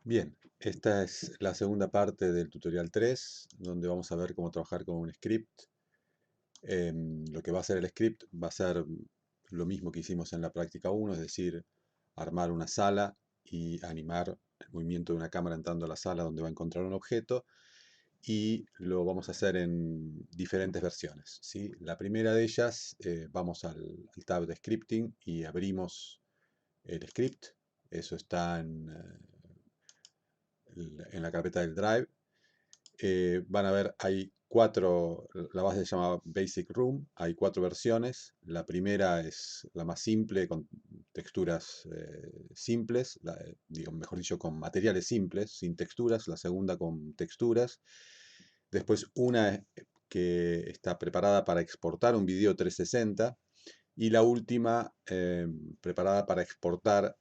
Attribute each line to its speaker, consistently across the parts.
Speaker 1: Bien, esta es la segunda parte del tutorial 3, donde vamos a ver cómo trabajar con un script. Lo que va a hacer el script va a ser lo mismo que hicimos en la práctica 1, es decir, armar una sala y animar el movimiento de una cámara entrando a la sala donde va a encontrar un objeto, y lo vamos a hacer en diferentes versiones, ¿sí? La primera de ellas, vamos al tab de scripting y abrimos el script. Eso está en la carpeta del Drive. Van a ver, hay cuatro, la base se llama Basic Room, hay cuatro versiones. La primera es la más simple, con texturas simples, mejor dicho, con materiales simples, sin texturas. La segunda con texturas. Después una que está preparada para exportar un video 360. Y la última preparada para exportar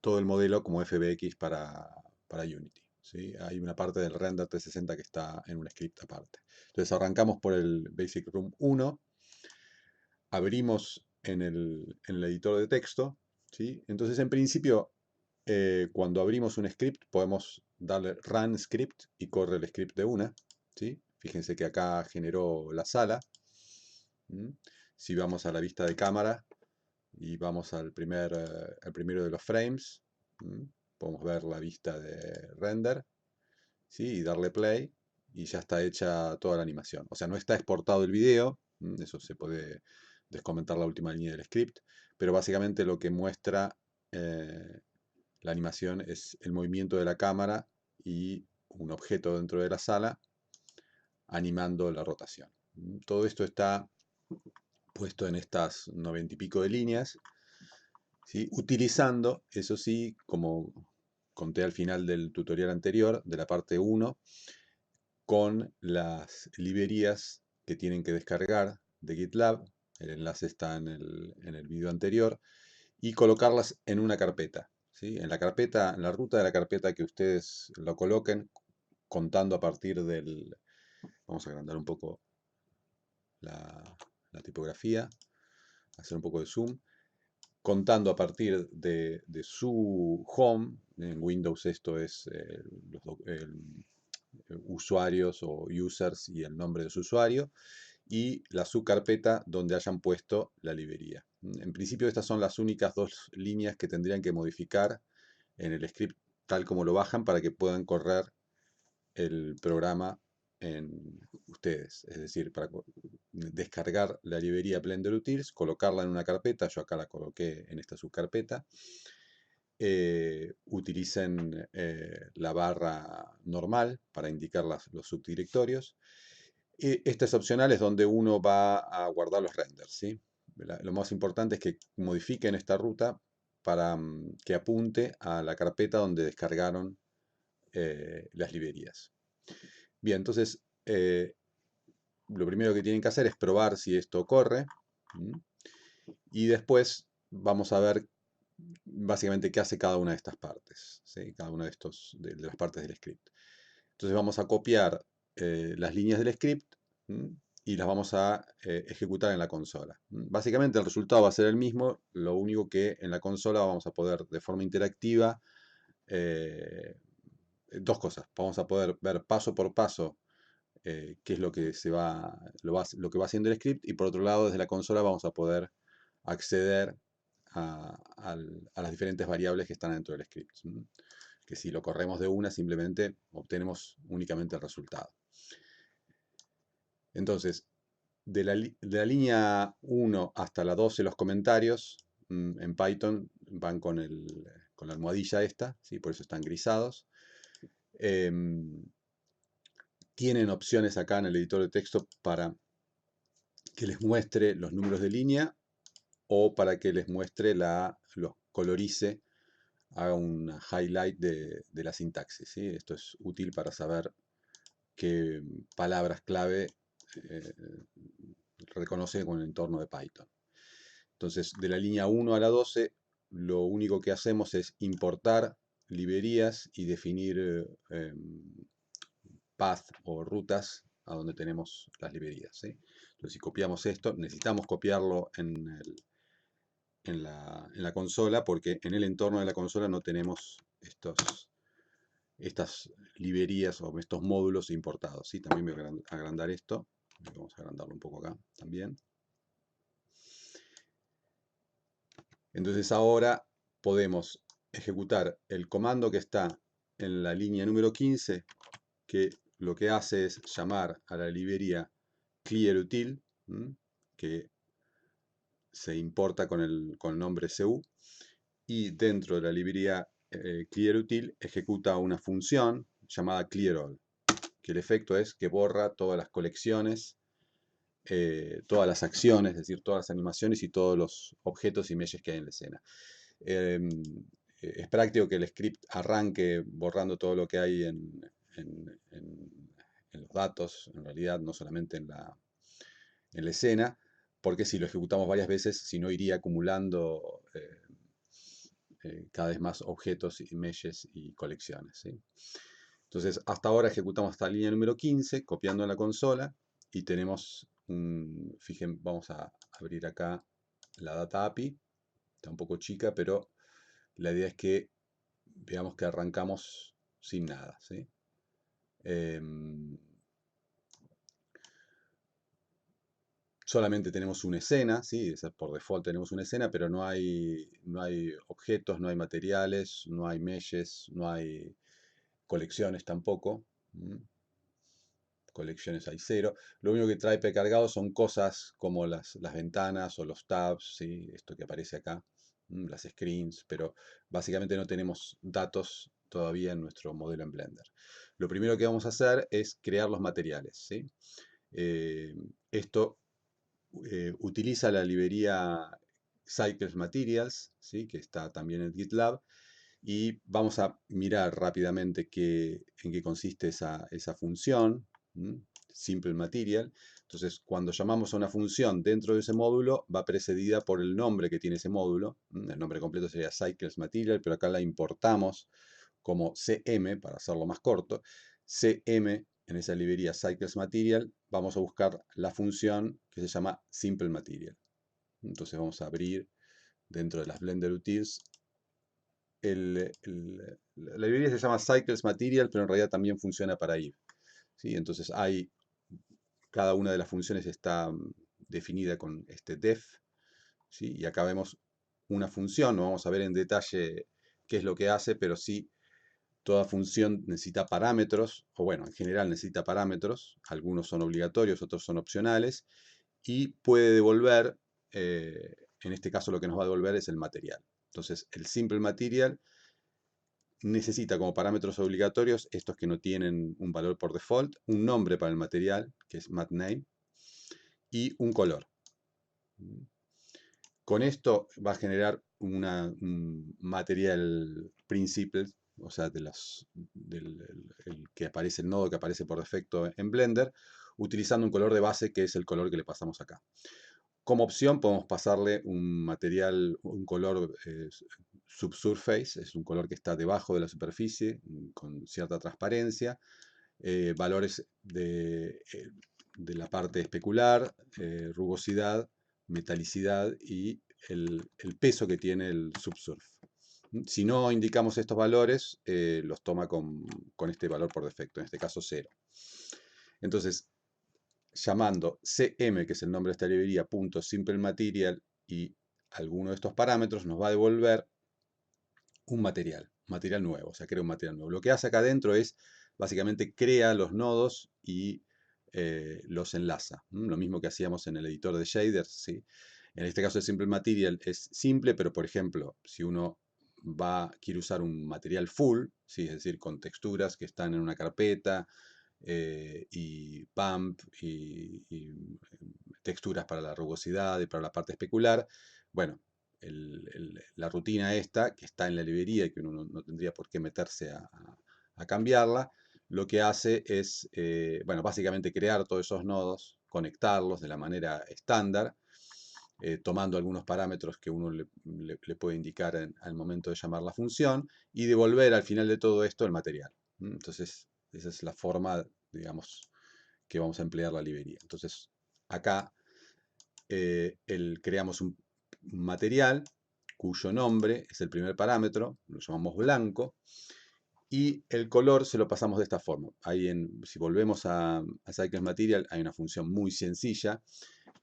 Speaker 1: todo el modelo como FBX para Unity, ¿sí? Hay una parte del render 360 que está en un script aparte. Entonces arrancamos por el Basic Room 1, abrimos en el editor de texto, ¿sí? Entonces en principio cuando abrimos un script podemos darle Run Script y corre el script de una, ¿sí? Fíjense que acá generó la sala. ¿Mm? Si vamos a la vista de cámara y vamos al primero de los frames, ¿m? Podemos ver la vista de render, ¿sí? Y darle play y ya está hecha toda la animación. O sea, no está exportado el video, eso se puede descomentar la última línea del script, pero básicamente lo que muestra eh, la animación es el movimiento de la cámara y un objeto dentro de la sala animando la rotación. Todo esto está puesto en estas 90 y pico de líneas, ¿sí? Utilizando, eso sí, como conté al final del tutorial anterior, de la parte 1, con las librerías que tienen que descargar de GitLab. El enlace está en el video anterior, y colocarlas en una carpeta, ¿sí? En la carpeta, en la ruta de la carpeta que ustedes lo coloquen, contando a partir del... Vamos a agrandar un poco la, la tipografía, hacer un poco de zoom. Contando a partir de su home. En Windows esto es usuarios o users y el nombre de su usuario, y la subcarpeta donde hayan puesto la librería. En principio estas son las únicas dos líneas que tendrían que modificar en el script tal como lo bajan para que puedan correr el programa en ustedes. Es decir, para descargar la librería Blender Utils, colocarla en una carpeta. Yo acá la coloqué en esta subcarpeta. Utilicen la barra normal para indicar los subdirectorios. Esta es opcional, es donde uno va a guardar los renders, ¿sí? Lo más importante es que modifiquen esta ruta para que apunte a la carpeta donde descargaron las librerías. Bien, entonces lo primero que tienen que hacer es probar si esto corre. Y después vamos a ver básicamente qué hace cada una de estas partes, ¿sí? Cada una de las partes del script. Entonces vamos a copiar las líneas del script y las vamos a ejecutar en la consola. Básicamente el resultado va a ser el mismo, lo único que en la consola vamos a poder de forma interactiva dos cosas. Vamos a poder ver paso por paso qué es lo que lo que va haciendo el script, y por otro lado desde la consola vamos a poder acceder a las diferentes variables que están dentro del script. Que si lo corremos de una, simplemente obtenemos únicamente el resultado. Entonces, de la línea 1 hasta la 12 los comentarios en Python van con la almohadilla esta, ¿sí? Por eso están grisados. Tienen opciones acá en el editor de texto para que les muestre los números de línea o para que les muestre los colorice, haga un highlight de la sintaxis, ¿sí? Esto es útil para saber qué palabras clave eh, reconoce con el entorno de Python. Entonces, de la línea 1 a la 12, lo único que hacemos es importar librerías y definir path o rutas a donde tenemos las librerías, ¿sí? Entonces, si copiamos esto, necesitamos copiarlo en la consola, porque en el entorno de la consola no tenemos estas librerías o estos módulos importados. ¿Sí? También voy a agrandar esto. Vamos a agrandarlo un poco acá también. Entonces ahora podemos ejecutar el comando que está en la línea número 15, que lo que hace es llamar a la librería clearutil, que se importa con el nombre cu, y dentro de la librería clearutil ejecuta una función llamada clearAll, que el efecto es que borra todas las colecciones, todas las acciones, es decir, todas las animaciones y todos los objetos y meshes que hay en la escena. Es práctico que el script arranque borrando todo lo que hay en los datos, en realidad, no solamente en la escena, porque si lo ejecutamos varias veces, si no iría acumulando cada vez más objetos y meshes y colecciones. ¿Sí? Entonces, hasta ahora ejecutamos esta línea número 15, copiando en la consola, y tenemos fíjense, vamos a abrir acá la Data API, está un poco chica, pero la idea es que veamos que arrancamos sin nada. ¿Sí? Solamente tenemos una escena, ¿sí? Por default tenemos una escena, pero no hay objetos, no hay materiales, no hay meshes, no hay colecciones tampoco. Colecciones hay 0. Lo único que trae precargado son cosas como las ventanas o los tabs, ¿sí? Esto que aparece acá, las screens, pero básicamente no tenemos datos todavía en nuestro modelo en Blender. Lo primero que vamos a hacer es crear los materiales, ¿sí? Esto utiliza la librería Cycles Materials, ¿sí? Que está también en GitLab, y vamos a mirar rápidamente en qué consiste esa función, Simple Material. Entonces, cuando llamamos a una función dentro de ese módulo, va precedida por el nombre que tiene ese módulo. El nombre completo sería Cycles Material, pero acá la importamos como CM, para hacerlo más corto. CM, en esa librería Cycles Material, vamos a buscar la función que se llama Simple Material. Entonces vamos a abrir dentro de las Blender Utils. La librería se llama Cycles Material, pero en realidad también funciona para IF. ¿Sí? Entonces cada una de las funciones está definida con este def. ¿Sí? Y acá vemos una función, no vamos a ver en detalle qué es lo que hace, pero sí, toda función necesita parámetros, o bueno, en general necesita parámetros, algunos son obligatorios, otros son opcionales, y puede devolver, en este caso lo que nos va a devolver es el material. Entonces, el Simple Material necesita como parámetros obligatorios, estos que no tienen un valor por default, un nombre para el material, que es matName, y un color. Con esto va a generar un material principal, o sea, el que aparece, el nodo que aparece por defecto en Blender, utilizando un color de base que es el color que le pasamos acá. Como opción podemos pasarle un material, un color subsurface, es un color que está debajo de la superficie, con cierta transparencia, valores de la parte especular, rugosidad, metalicidad y el peso que tiene el subsurf. Si no indicamos estos valores, los toma con este valor por defecto, en este caso 0. Entonces, llamando cm, que es el nombre de esta librería, .simpleMaterial y alguno de estos parámetros, nos va a devolver un material nuevo, o sea, crea un material nuevo. Lo que hace acá adentro es, básicamente, crea los nodos y los enlaza. Lo mismo que hacíamos en el editor de shaders, ¿sí? En este caso el Simple Material es simple, pero por ejemplo, si uno quiere usar un material full, ¿sí? Es decir, con texturas que están en una carpeta, y bump y texturas para la rugosidad y para la parte especular. Bueno, la rutina esta, que está en la librería y que uno no tendría por qué meterse a cambiarla, lo que hace es, bueno, básicamente crear todos esos nodos, conectarlos de la manera estándar, tomando algunos parámetros que uno le puede indicar al momento de llamar la función, y devolver al final de todo esto el material. Entonces, esa es la forma, digamos, que vamos a emplear la librería. Entonces, acá creamos un material cuyo nombre es el primer parámetro, lo llamamos blanco, y el color se lo pasamos de esta forma. Ahí si volvemos a Cycles Material, hay una función muy sencilla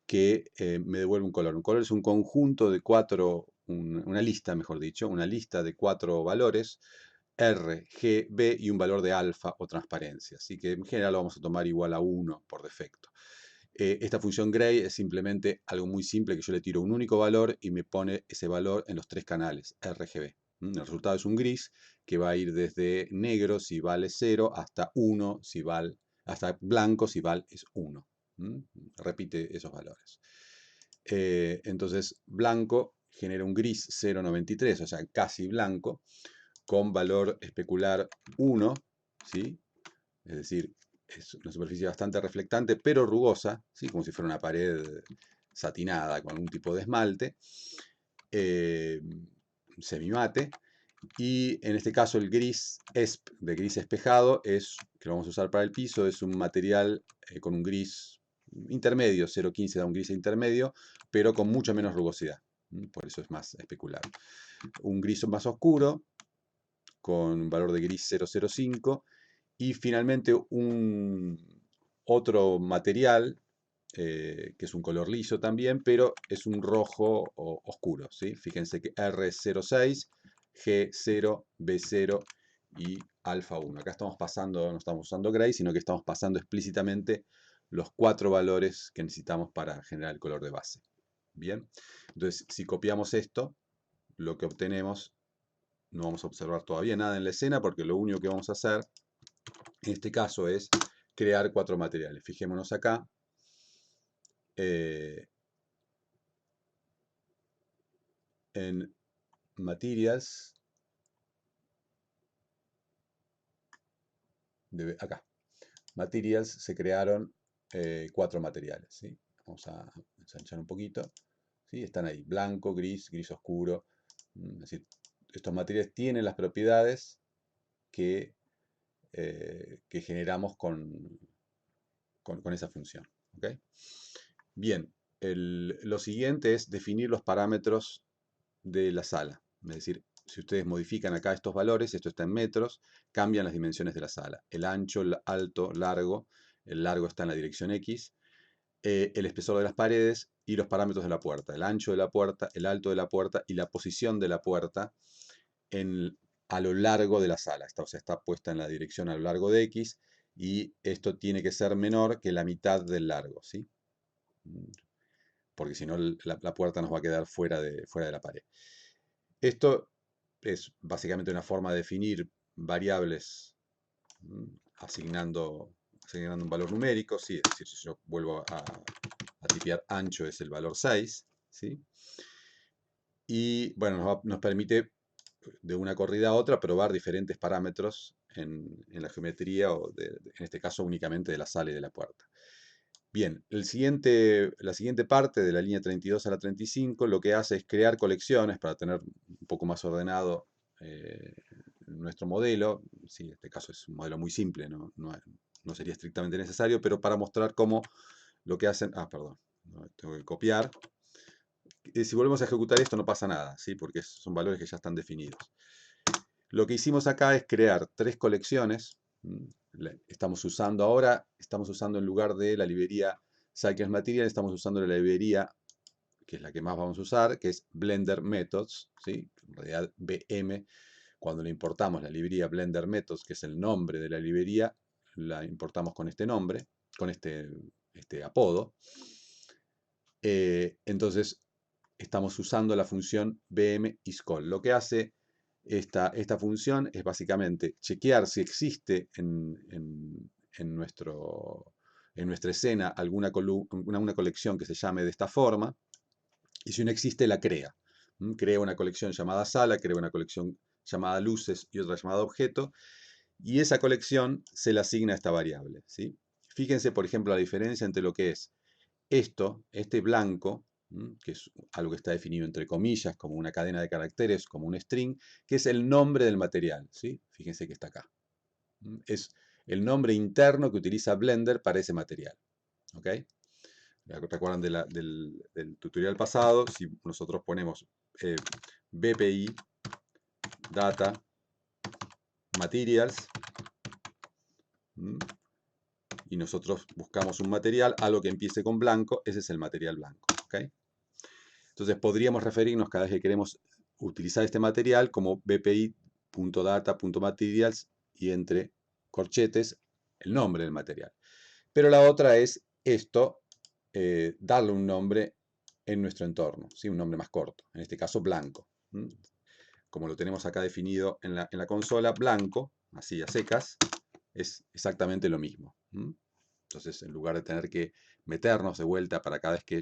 Speaker 1: que me devuelve un color. Un color es un conjunto de una lista, mejor dicho, una lista de 4 valores, R, G, B y un valor de alfa o transparencia. Así que en general lo vamos a tomar igual a 1 por defecto. Esta función gray es simplemente algo muy simple que yo le tiro un único valor y me pone ese valor en los 3 canales, RGB. El resultado es un gris que va a ir desde negro si vale 0 hasta 1 hasta blanco si val es 1. Repite esos valores. Entonces, blanco genera un gris 0,93, o sea, casi blanco, con valor especular 1, ¿sí? Es decir, es una superficie bastante reflectante, pero rugosa, ¿sí? Como si fuera una pared satinada con algún tipo de esmalte, semimate. Y en este caso el gris ESP, de gris espejado, que lo vamos a usar para el piso, es un material con un gris intermedio, 0,15 da un gris intermedio, pero con mucha menos rugosidad. Por eso es más especular. Un gris más oscuro, con un valor de gris 0,05. Y finalmente otro material, que es un color liso también, pero es un rojo oscuro, ¿sí? Fíjense que R06, G0, B0 y alfa 1. Acá estamos pasando, no estamos usando gray, sino que estamos pasando explícitamente los 4 valores que necesitamos para generar el color de base. Bien, entonces si copiamos esto, lo que obtenemos, no vamos a observar todavía nada en la escena porque lo único que vamos a hacer en este caso es crear 4 materiales. Fijémonos acá. En Materials, acá, Materials se crearon 4 materiales, ¿sí? Vamos a ensanchar un poquito, ¿sí? Están ahí, blanco, gris, gris oscuro. Es decir, estos materiales tienen las propiedades que generamos con esa función, ¿okay? Bien, lo siguiente es definir los parámetros de la sala. Es decir, si ustedes modifican acá estos valores, esto está en metros, cambian las dimensiones de la sala. El ancho, el alto, largo, el largo está en la dirección X, el espesor de las paredes y los parámetros de la puerta. El ancho de la puerta, el alto de la puerta y la posición de la puerta a lo largo de la sala. O sea, está puesta en la dirección a lo largo de X y esto tiene que ser menor que la mitad del largo, ¿sí? Porque si no la puerta nos va a quedar fuera de la pared. Esto es básicamente una forma de definir variables asignando un valor numérico, ¿sí? Es decir, si yo vuelvo a tipear ancho es el valor 6, ¿sí? Y bueno, nos permite de una corrida a otra probar diferentes parámetros en la geometría o en este caso únicamente de la sala y de la puerta. Bien, la siguiente parte de la línea 32 a la 35 lo que hace es crear colecciones para tener un poco más ordenado nuestro modelo. Sí, en este caso es un modelo muy simple, no sería estrictamente necesario, pero para mostrar cómo lo que hacen... perdón, tengo que copiar. Si volvemos a ejecutar esto no pasa nada, ¿sí? Porque son valores que ya están definidos. Lo que hicimos acá es crear 3 colecciones. Estamos usando en lugar de la librería Cycles Material, estamos usando la librería que es la que más vamos a usar, que es Blender Methods, ¿sí? En realidad BM, cuando le importamos la librería Blender Methods, que es el nombre de la librería, la importamos con este nombre, con este apodo. Entonces, estamos usando la función BM_ISCOL. Lo que hace esta función es básicamente chequear si existe en nuestra escena una colección que se llame de esta forma, y si no existe, la crea. Crea una colección llamada sala, crea una colección llamada luces y otra llamada objeto, y esa colección se le asigna a esta variable, ¿sí? Fíjense, por ejemplo, la diferencia entre lo que es este blanco, que es algo que está definido entre comillas, como una cadena de caracteres, como un string, que es el nombre del material, ¿sí? Fíjense que está acá. Es el nombre interno que utiliza Blender para ese material, ¿ok? Recuerdan del tutorial pasado, si nosotros ponemos BPI, Data, Materials, y nosotros buscamos un material, algo que empiece con blanco, ese es el material blanco. ¿Okay? Entonces podríamos referirnos cada vez que queremos utilizar este material como bpi.data.materials y entre corchetes el nombre del material. Pero la otra es esto, darle un nombre en nuestro entorno, ¿sí? Un nombre más corto, en este caso blanco. Como lo tenemos acá definido en la consola, blanco, así a secas, es exactamente lo mismo. Entonces, en lugar de tener que meternos de vuelta para cada vez que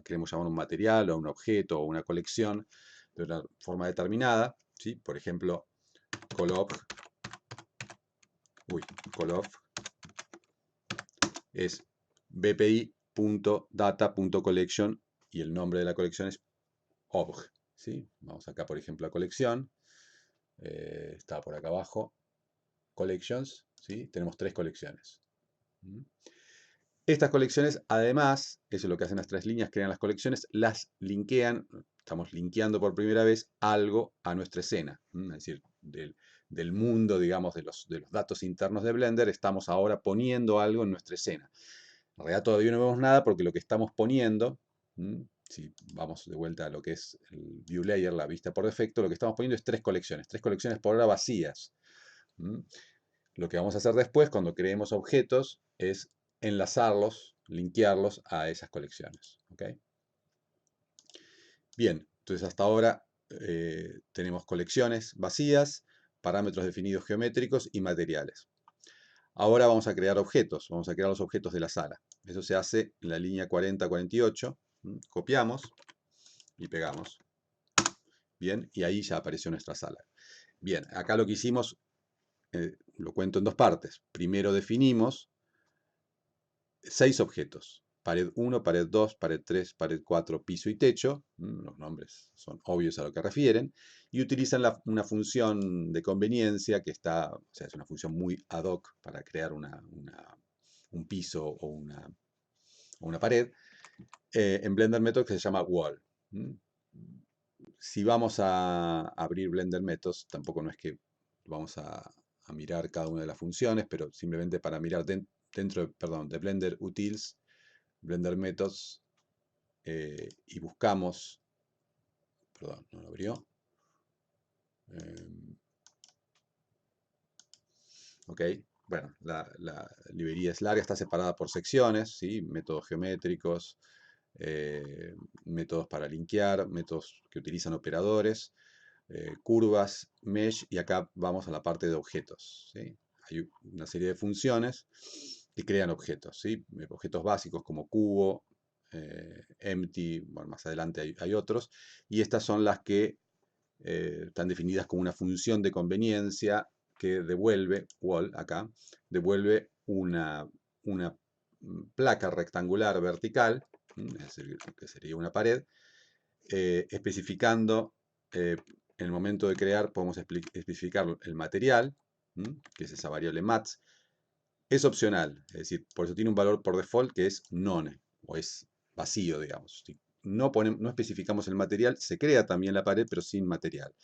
Speaker 1: queremos llamar un material o un objeto o una colección de una forma determinada, ¿sí? Por ejemplo, colof es bpi.data.collection y el nombre de la colección es obj. ¿Sí? Vamos acá, por ejemplo, a colección. Está por acá abajo. Collections. ¿Sí? Tenemos 3 colecciones. Estas colecciones, además, eso es lo que hacen las 3 líneas, crean las colecciones, las linkean, estamos linkeando por primera vez algo a nuestra escena. Es decir, del mundo, digamos, de los datos internos de Blender, estamos ahora poniendo algo en nuestra escena. En realidad todavía no vemos nada porque lo que estamos poniendo, si vamos de vuelta a lo que es el View Layer, la vista por defecto, lo que estamos poniendo es 3 colecciones por ahora vacías. Lo que vamos a hacer después, cuando creemos objetos, es enlazarlos, linkearlos a esas colecciones. ¿Okay? Bien, entonces hasta ahora tenemos colecciones vacías, parámetros definidos geométricos y materiales. Ahora vamos a crear objetos, vamos a crear los objetos de la sala. Eso se hace en la línea 40-48, copiamos y pegamos. Bien, y ahí ya apareció nuestra sala. Bien, acá lo que hicimos, lo cuento en 2 partes. Primero definimos 6 objetos. Pared 1, pared 2, pared 3, pared 4, piso y techo. Los nombres son obvios a lo que refieren. Y utilizan una función de conveniencia que está, o sea, es una función muy ad hoc para crear un piso o una pared. En Blender Methods que se llama wall. Si vamos a abrir Blender Methods, tampoco no es que vamos a mirar cada una de las funciones, pero simplemente para mirar dentro de Blender Utils, Blender Methods, y buscamos, perdón, no lo abrió. Ok, bueno, la librería es larga, está separada por secciones, ¿sí? Métodos geométricos, métodos para linkear, métodos que utilizan operadores, curvas, mesh, y acá vamos a la parte de objetos. ¿Sí? Hay una serie de funciones que crean objetos, ¿sí? Objetos básicos como cubo, empty, bueno, más adelante hay otros, y estas son las que están definidas como una función de conveniencia que devuelve, wall acá, devuelve una placa rectangular vertical, es decir, que sería una pared, especificando, en el momento de crear podemos especificar el material, que es esa variable mats. Es opcional, es decir, por eso tiene un valor por default que es none, o es vacío, digamos. Si no especificamos el material, se crea también la pared, pero sin material.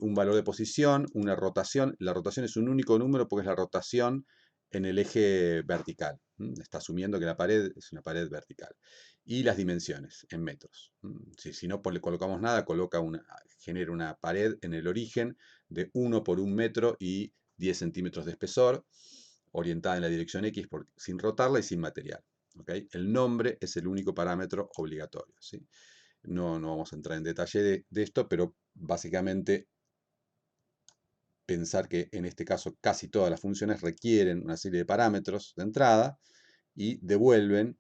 Speaker 1: Un valor de posición, una rotación. La rotación es un único número porque es la rotación en el eje vertical. Está asumiendo que la pared es una pared vertical. Y las dimensiones en metros. Si no le colocamos nada, genera una pared en el origen de 1 por 1 metro y 10 centímetros de espesor, orientada en la dirección X sin rotarla y sin material. ¿Okay? El nombre es el único parámetro obligatorio. ¿Sí? No vamos a entrar en detalle de esto, pero básicamente pensar que en este caso casi todas las funciones requieren una serie de parámetros de entrada y devuelven,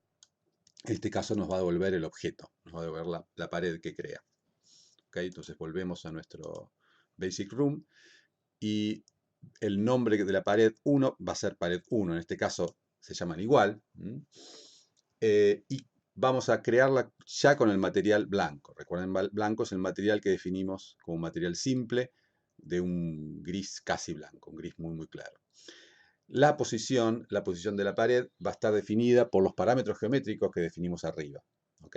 Speaker 1: en este caso nos va a devolver el objeto, nos va a devolver la pared que crea. ¿Okay? Entonces volvemos a nuestro Basic Room y el nombre de la pared 1 va a ser pared 1, en este caso se llaman igual. Y vamos a crearla ya con el material blanco. Recuerden, blanco es el material que definimos como material simple de un gris casi blanco, un gris muy, muy claro. la posición de la pared va a estar definida por los parámetros geométricos que definimos arriba. ¿Ok?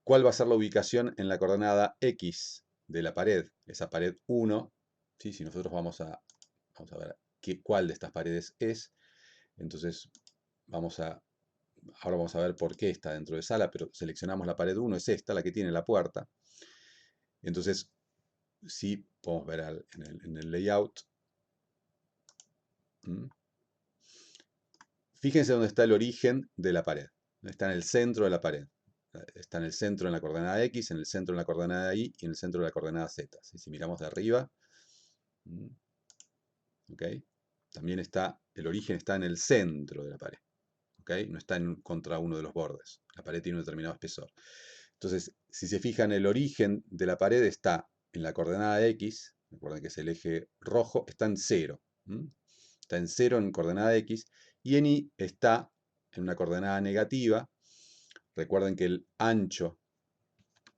Speaker 1: ¿Cuál va a ser la ubicación en la coordenada X de la pared? Esa pared 1, ¿sí? Si nosotros vamos a ver cuál de estas paredes es, entonces ahora vamos a ver por qué está dentro de sala, pero seleccionamos la pared 1, es esta, la que tiene la puerta. Entonces, sí, podemos ver en el layout. Fíjense dónde está el origen de la pared. Está en el centro de la pared. Está en el centro en la coordenada X, en el centro en la coordenada Y y en el centro de la coordenada Z. Si miramos de arriba, ¿ok? También el origen está en el centro de la pared. ¿Ok? No está contra uno de los bordes. La pared tiene un determinado espesor. Entonces, si se fijan, el origen de la pared está en la coordenada X. Recuerden que es el eje rojo, está en 0. Está en 0 en coordenada X. Y en Y está en una coordenada negativa. Recuerden que el ancho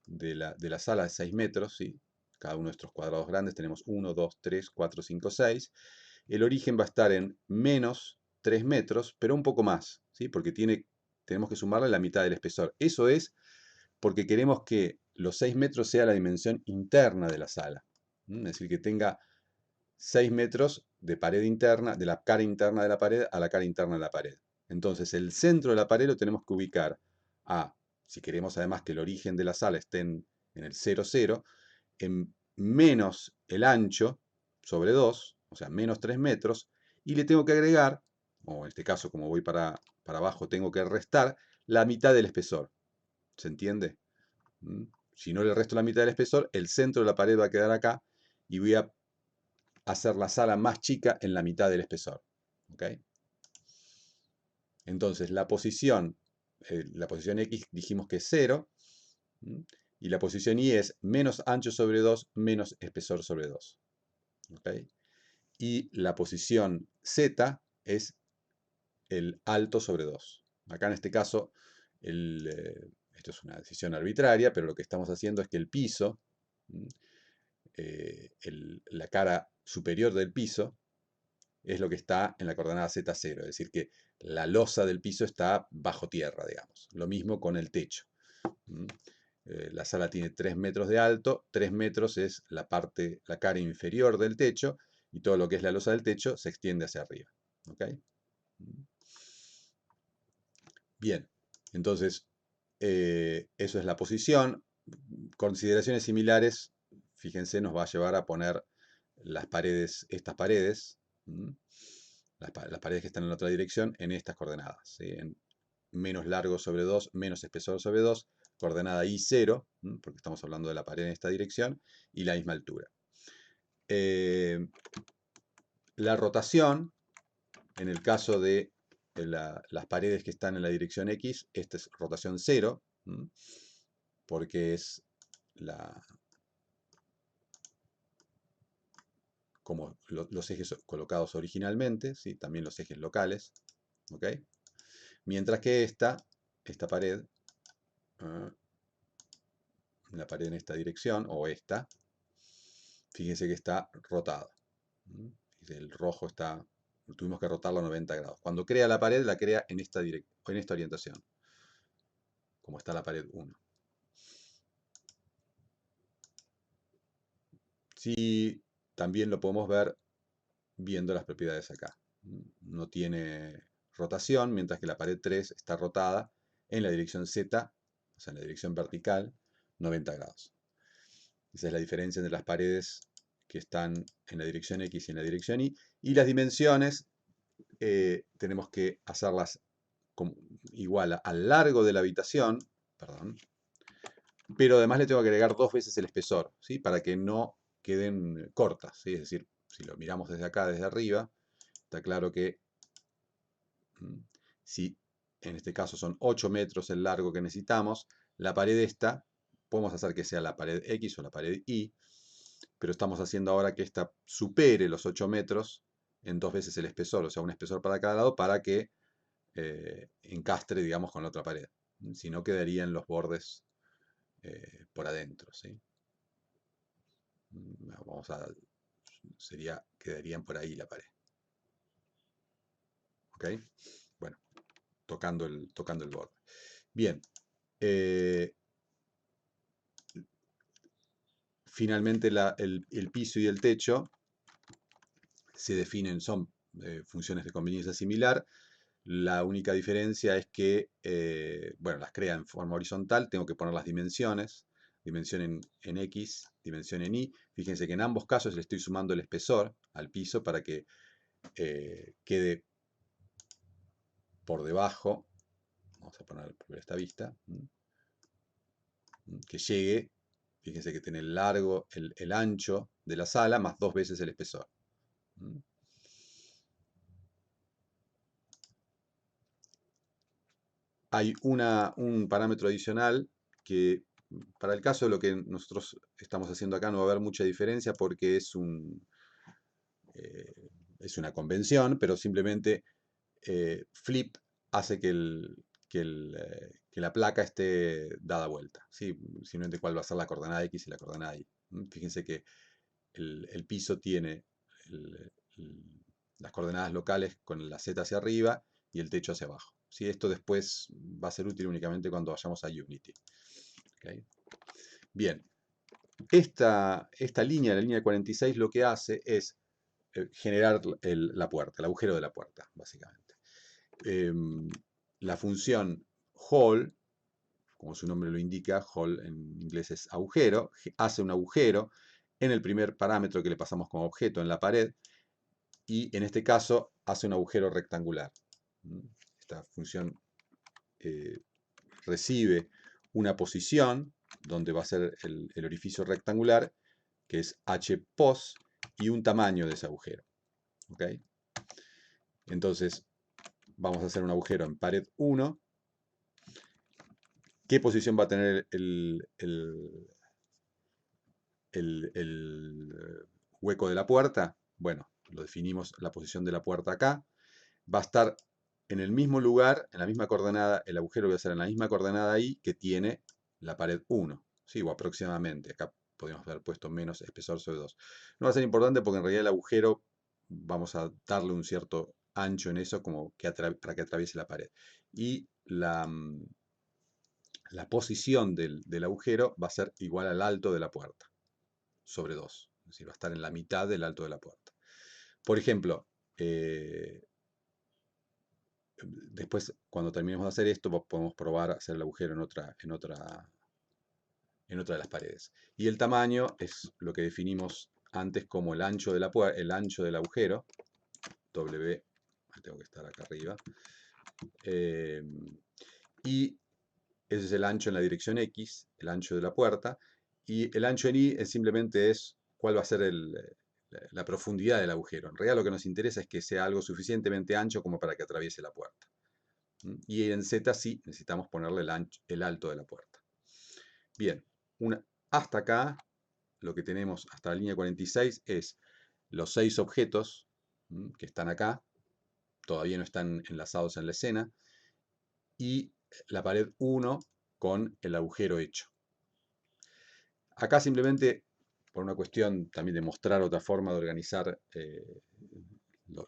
Speaker 1: de la sala es 6 metros. ¿Sí? Cada uno de estos cuadrados grandes tenemos 1, 2, 3, 4, 5, 6. El origen va a estar en menos 3 metros, pero un poco más, ¿sí? Porque tenemos que sumarle la mitad del espesor. Eso es porque queremos que los 6 metros sea la dimensión interna de la sala. Es decir, que tenga 6 metros de pared interna, de la cara interna de la pared a la cara interna de la pared. Entonces, el centro de la pared lo tenemos que ubicar si queremos además que el origen de la sala esté en el 0, 0, en menos el ancho sobre 2, o sea, menos 3 metros, y le tengo que agregar, o en este caso, como voy para abajo, tengo que restar la mitad del espesor. ¿Se entiende? Si no le resto la mitad del espesor, el centro de la pared va a quedar acá y voy a hacer la sala más chica en la mitad del espesor. ¿Ok? Entonces, la posición X dijimos que es 0, y la posición Y es menos ancho sobre 2 menos espesor sobre 2. ¿Ok? Y la posición Z es el alto sobre 2. Acá en este caso, esto es una decisión arbitraria, pero lo que estamos haciendo es que el piso, la cara superior del piso, es lo que está en la coordenada Z0, es decir, que la losa del piso está bajo tierra, digamos. Lo mismo con el techo. La sala tiene 3 metros de alto, 3 metros es la cara inferior del techo, y todo lo que es la losa del techo se extiende hacia arriba. ¿Ok? Bien, entonces, eso es la posición. Consideraciones similares, fíjense, nos va a llevar a poner estas paredes, las paredes que están en la otra dirección, en estas coordenadas. ¿Sí? En menos largo sobre 2, menos espesor sobre 2, coordenada I0, porque estamos hablando de la pared en esta dirección, y la misma altura. La rotación, en el caso de las paredes que están en la dirección X, esta es rotación 0, porque es como los ejes colocados originalmente, ¿sí? También los ejes locales. ¿Ok? Mientras que esta pared, la pared en esta dirección, o esta, fíjense que está rotada. El rojo tuvimos que rotarlo a 90 grados. Cuando crea la pared, la crea en esta orientación, como está la pared 1. Sí, también lo podemos ver viendo las propiedades acá. No tiene rotación, mientras que la pared 3 está rotada en la dirección Z, o sea, en la dirección vertical, 90 grados. Esa es la diferencia entre las paredes que están en la dirección X y en la dirección Y. Y las dimensiones tenemos que hacerlas igual al largo de la habitación, perdón, pero además le tengo que agregar 2 veces el espesor, ¿sí? Para que no queden cortas, ¿sí? Es decir, si lo miramos desde acá, desde arriba, está claro que si en este caso son 8 metros el largo que necesitamos, la pared esta, podemos hacer que sea la pared X o la pared Y, pero estamos haciendo ahora que esta supere los 8 metros en 2 veces el espesor, o sea, un espesor para cada lado para que encastre, digamos, con la otra pared. Si no, quedarían los bordes por adentro, ¿sí? Quedarían por ahí la pared. ¿Ok? Bueno, tocando el borde. Bien. Finalmente el piso y el techo se definen, son funciones de conveniencia similar. La única diferencia es que, bueno, las crea en forma horizontal, tengo que poner las dimensiones, dimensión en X, dimensión en Y. Fíjense que en ambos casos le estoy sumando el espesor al piso para que quede por debajo, vamos a poner por esta vista, que llegue, fíjense que tiene el largo, el ancho de la sala más 2 veces el espesor. Hay un parámetro adicional que para el caso de lo que nosotros estamos haciendo acá no va a haber mucha diferencia porque es una convención, pero simplemente flip hace que la placa esté dada vuelta, ¿sí? Simplemente cuál va a ser la coordenada X y la coordenada Y. Fíjense que el piso tiene las coordenadas locales con la Z hacia arriba y el techo hacia abajo. ¿Sí? Esto después va a ser útil únicamente cuando vayamos a Unity. ¿Okay? Bien, esta línea, la línea 46, lo que hace es generar la puerta, el agujero de la puerta, básicamente. La función hole, como su nombre lo indica, hole en inglés es agujero, hace un agujero en el primer parámetro que le pasamos como objeto en la pared, y en este caso hace un agujero rectangular. Esta función recibe una posición donde va a ser el orificio rectangular, que es hpos, y un tamaño de ese agujero. ¿Ok? Entonces, vamos a hacer un agujero en pared 1. ¿Qué posición va a tener el hueco de la puerta? Bueno, lo definimos la posición de la puerta acá. Va a estar en el mismo lugar, en la misma coordenada, el agujero va a ser en la misma coordenada ahí que tiene la pared 1, ¿sí? O aproximadamente. Acá podríamos haber puesto menos espesor sobre 2. No va a ser importante porque en realidad el agujero vamos a darle un cierto ancho en eso como que para que atraviese la pared. Y la posición del agujero va a ser igual al alto de la puerta, sobre 2. Es decir, va a estar en la mitad del alto de la puerta. Por ejemplo, después, cuando terminemos de hacer esto, podemos probar a hacer el agujero en otra de las paredes. Y el tamaño es lo que definimos antes como el ancho de el ancho del agujero, W, tengo que estar acá arriba, y ese es el ancho en la dirección X, el ancho de la puerta, y el ancho en Y simplemente es cuál va a ser la profundidad del agujero. En realidad lo que nos interesa es que sea algo suficientemente ancho como para que atraviese la puerta. Y en Z sí necesitamos ponerle el alto de la puerta. Bien, hasta acá, lo que tenemos hasta la línea 46 es los 6 objetos que están acá, todavía no están enlazados en la escena, y la pared 1 con el agujero hecho. Acá simplemente, por una cuestión también de mostrar otra forma de organizar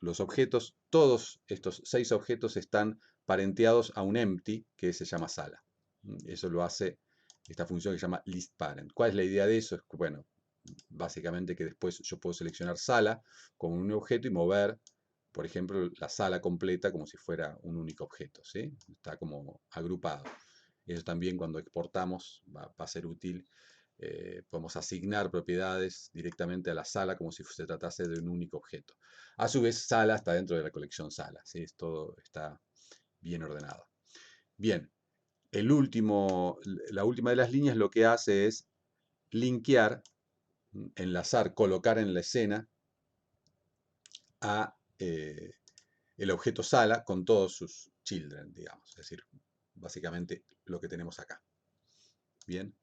Speaker 1: los objetos, todos estos 6 objetos están parenteados a un empty que se llama sala. Eso lo hace esta función que se llama listParent. ¿Cuál es la idea de eso? Es que, bueno, básicamente que después yo puedo seleccionar sala como un objeto y mover, por ejemplo, la sala completa como si fuera un único objeto, ¿sí? Está como agrupado. Eso también cuando exportamos va a ser útil. Podemos asignar propiedades directamente a la sala como si se tratase de un único objeto. A su vez, sala está dentro de la colección sala, ¿sí? Todo está bien ordenado. Bien, la última de las líneas lo que hace es linkear, enlazar, colocar en la escena a el objeto sala con todos sus children, digamos. Es decir, básicamente lo que tenemos acá. Bien.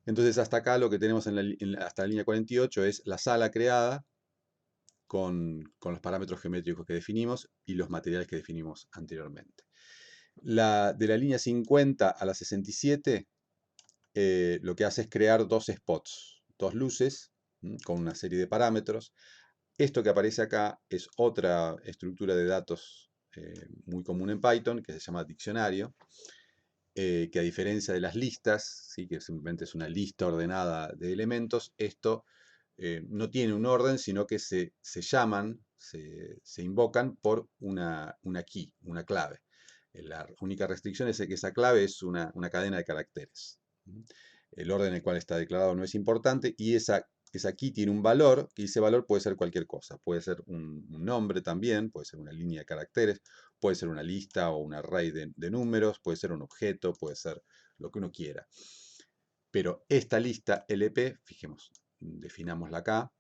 Speaker 1: Entonces hasta acá lo que tenemos hasta la línea 48 es la sala creada con los parámetros geométricos que definimos y los materiales que definimos anteriormente. De la línea 50 a la 67 lo que hace es crear dos spots, dos luces con una serie de parámetros. Esto que aparece acá es otra estructura de datos muy común en Python, que se llama diccionario, que a diferencia de las listas, ¿sí? Que simplemente es una lista ordenada de elementos, esto no tiene un orden, sino que se llaman, se invocan por una key, una clave. La única restricción es que esa clave es una cadena de caracteres. El orden en el cual está declarado no es importante y esa key tiene un valor, y ese valor puede ser cualquier cosa. Puede ser un nombre también, puede ser una línea de caracteres, puede ser una lista o un array de números, puede ser un objeto, puede ser lo que uno quiera. Pero esta lista LP, fijemos, definámosla acá,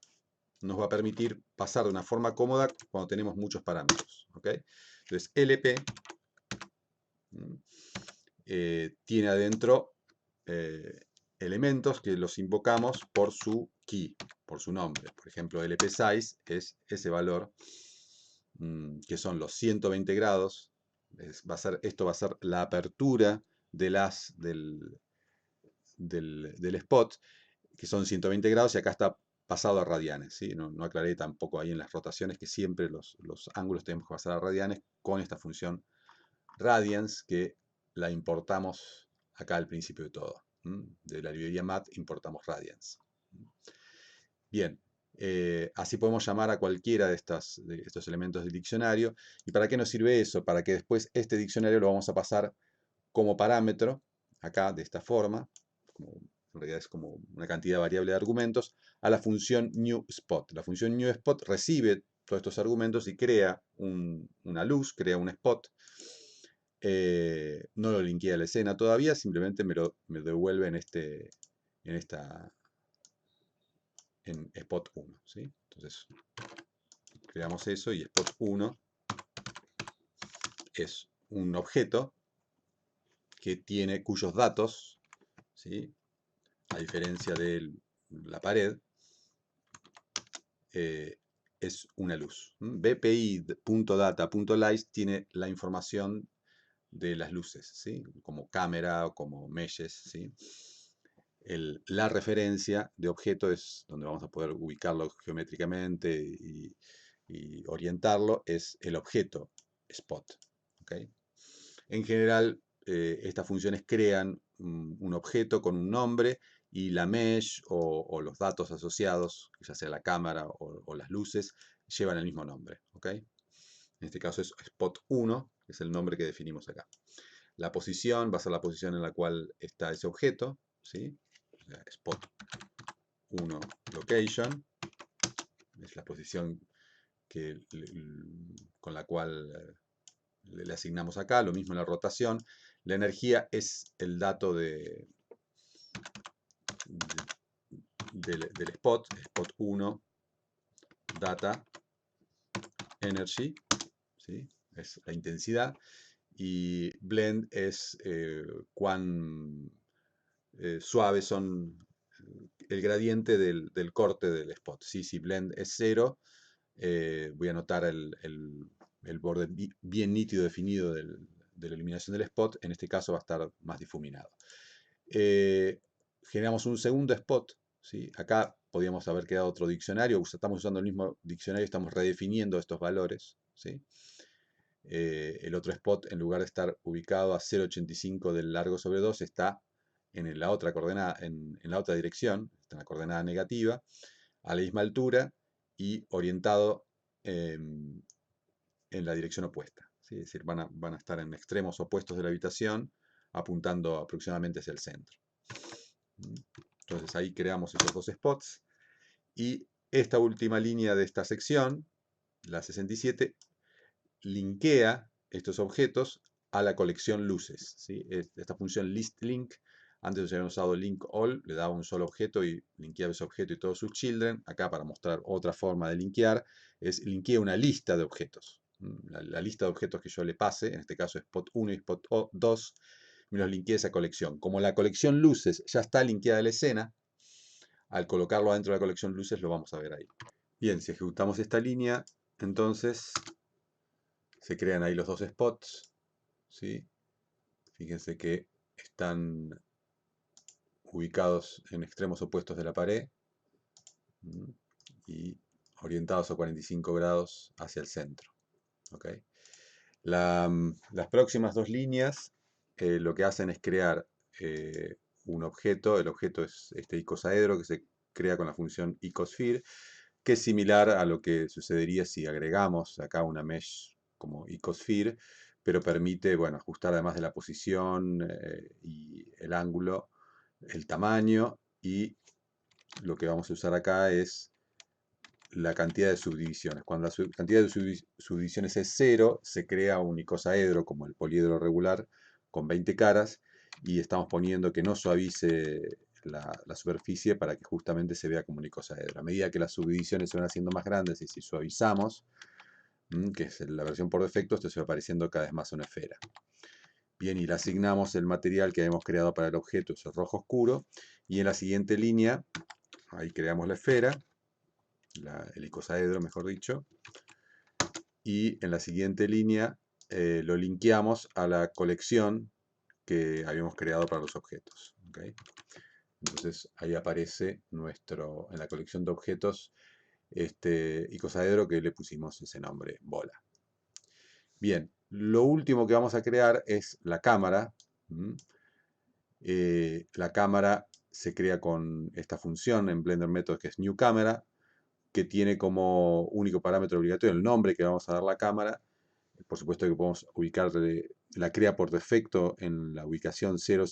Speaker 1: nos va a permitir pasar de una forma cómoda cuando tenemos muchos parámetros. ¿Okay? Entonces, LP tiene adentro elementos que los invocamos por su key, por su nombre. Por ejemplo, LP size es ese valor que son los 120 grados. Esto va a ser la apertura del spot, que son 120 grados, y acá está pasado a radianes. ¿Sí? No aclaré tampoco ahí en las rotaciones que siempre los ángulos tenemos que pasar a radianes con esta función radians, que la importamos acá al principio de todo. De la librería mat importamos radians. Bien, así podemos llamar a cualquiera de estos elementos del diccionario. ¿Y para qué nos sirve eso? Para que después este diccionario lo vamos a pasar como parámetro, acá de esta forma, en realidad es como una cantidad variable de argumentos, a la función newSpot. La función newSpot recibe todos estos argumentos y crea una luz, crea un spot. No lo linkea a la escena todavía, simplemente me devuelve en spot 1. ¿Sí? Entonces, creamos eso y spot 1 es un objeto cuyos datos, ¿sí? A diferencia de la pared, es una luz. bpi.data.lice tiene la información de las luces, ¿sí? Como cámara o como meshes. ¿Sí? La referencia de objeto es donde vamos a poder ubicarlo geométricamente y orientarlo, es el objeto spot. ¿Okay? En general, estas funciones crean un objeto con un nombre, y la mesh o los datos asociados, ya sea la cámara o las luces, llevan el mismo nombre. ¿Okay? En este caso es spot 1, que es el nombre que definimos acá. La posición va a ser la posición en la cual está ese objeto, ¿sí? O sea, spot 1 location, es la posición con la cual le asignamos acá. Lo mismo en la rotación. La energía es el dato del spot 1, data, energy, ¿sí? Es la intensidad, y blend es cuán suaves son el gradiente del corte del spot. ¿Sí? Si blend es 0, voy a notar el borde bien nítido, definido de la iluminación del spot. En este caso va a estar más difuminado. Generamos un segundo spot. ¿Sí? Acá podríamos haber creado otro diccionario. Estamos usando el mismo diccionario, estamos redefiniendo estos valores. ¿Sí? El otro spot, en lugar de estar ubicado a 0,85 del largo sobre 2, está en la otra coordenada, en la otra dirección, está en la coordenada negativa, a la misma altura y orientado en la dirección opuesta. ¿Sí? Es decir, van a estar en extremos opuestos de la habitación, apuntando aproximadamente hacia el centro. Entonces ahí creamos esos dos spots. Y esta última línea de esta sección, la 67, linkea estos objetos a la colección luces. ¿Sí? Esta función listLink, antes se habían usado link all, le daba un solo objeto y linkeaba ese objeto y todos sus children. Acá, para mostrar otra forma de linkear, es linkea una lista de objetos. La lista de objetos que yo le pase, en este caso spot 1 y spot 2, me los linkea esa colección. Como la colección luces ya está linkeada a la escena, al colocarlo dentro de la colección luces lo vamos a ver ahí. Bien, si ejecutamos esta línea, entonces se crean ahí los dos spots. ¿Sí? Fíjense que están ubicados en extremos opuestos de la pared. Y orientados a 45 grados hacia el centro. ¿Ok? Las próximas dos líneas lo que hacen es crear un objeto. El objeto es este icosaedro que se crea con la función icosphere, que es similar a lo que sucedería si agregamos acá una mesh como icosphere, pero permite, bueno, ajustar además de la posición y el ángulo, el tamaño, y lo que vamos a usar acá es la cantidad de subdivisiones. Cuando la cantidad de subdivisiones es 0, se crea un icosaedro como el poliedro regular con 20 caras, y estamos poniendo que no suavice la superficie para que justamente se vea como un icosaedro. A medida que las subdivisiones se van haciendo más grandes y si suavizamos, que es la versión por defecto, esto se va pareciendo cada vez más a una esfera. Bien, y le asignamos el material que hemos creado para el objeto, es el rojo oscuro, y en la siguiente línea, ahí creamos la esfera, el icosaedro, mejor dicho, y en la siguiente línea lo linkeamos a la colección que habíamos creado para los objetos. ¿Okay? Entonces ahí aparece en la colección de objetos, este icosaedro que le pusimos ese nombre, bola. Bien, lo último que vamos a crear es la cámara. La cámara se crea con esta función en Blender Method que es New Camera, que tiene como único parámetro obligatorio el nombre que vamos a dar a la cámara. Por supuesto que podemos ubicar, la crea por defecto en la ubicación 000,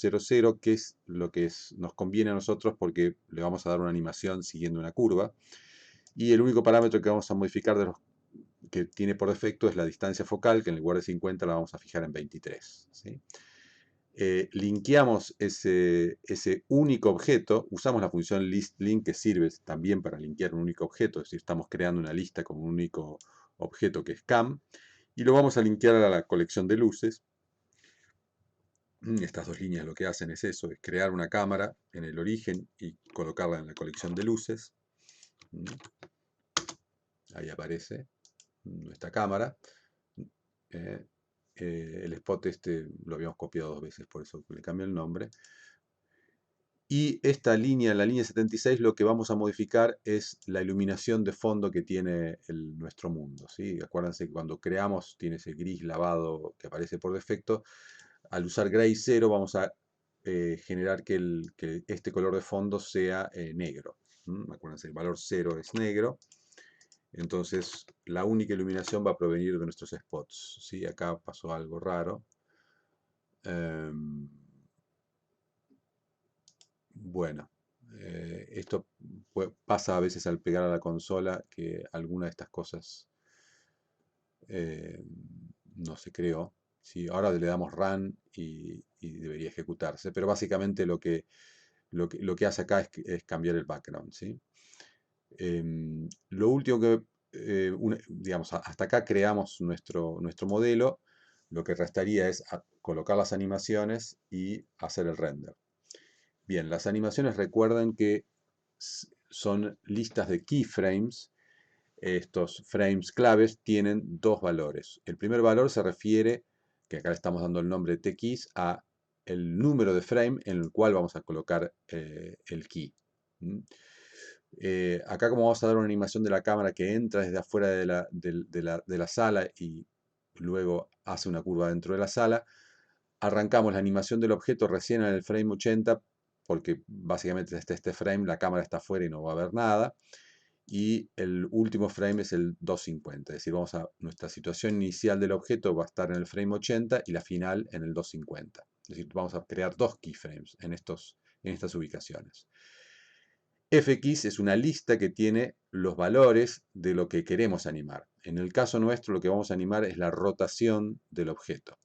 Speaker 1: que es lo que nos conviene a nosotros porque le vamos a dar una animación siguiendo una curva. Y el único parámetro que vamos a modificar de los que tiene por defecto es la distancia focal, que en lugar de 50 la vamos a fijar en 23. ¿Sí? Linkeamos ese único objeto, usamos la función listLink que sirve también para linkear un único objeto, es decir, estamos creando una lista con un único objeto que es cam, y lo vamos a linkear a la colección de luces. Estas dos líneas lo que hacen es eso, es crear una cámara en el origen y colocarla en la colección de luces. Ahí aparece nuestra cámara. El spot este lo habíamos copiado dos veces, por eso le cambié el nombre. Y esta línea, la línea 76, lo que vamos a modificar es la iluminación de fondo que tiene nuestro mundo. ¿Sí? Acuérdense que cuando creamos tiene ese gris lavado que aparece por defecto. Al usar gray 0 vamos a generar que este color de fondo sea negro. Acuérdense, el valor 0 es negro. Entonces la única iluminación va a provenir de nuestros spots. ¿Sí? Acá pasó algo raro. Bueno, esto pasa a veces al pegar a la consola, que alguna de estas cosas no se creó. ¿Sí? Ahora le damos run y debería ejecutarse, pero básicamente lo que hace acá es cambiar el background. ¿Sí? Lo último que, digamos, hasta acá creamos nuestro modelo. Lo que restaría es colocar las animaciones y hacer el render. Bien, las animaciones, recuerden que son listas de keyframes. Estos frames claves tienen dos valores. El primer valor se refiere, que acá le estamos dando el nombre de tkeys, a el número de frame en el cual vamos a colocar el key. Acá, como vamos a dar una animación de la cámara que entra desde afuera de la sala y luego hace una curva dentro de la sala, arrancamos la animación del objeto recién en el frame 80, porque básicamente desde este frame la cámara está afuera y no va a ver nada, y el último frame es el 250, es decir, nuestra situación inicial del objeto va a estar en el frame 80 y la final en el 250. Es decir, vamos a crear dos keyframes en estas ubicaciones. Fx es una lista que tiene los valores de lo que queremos animar. En el caso nuestro, lo que vamos a animar es la rotación del objeto.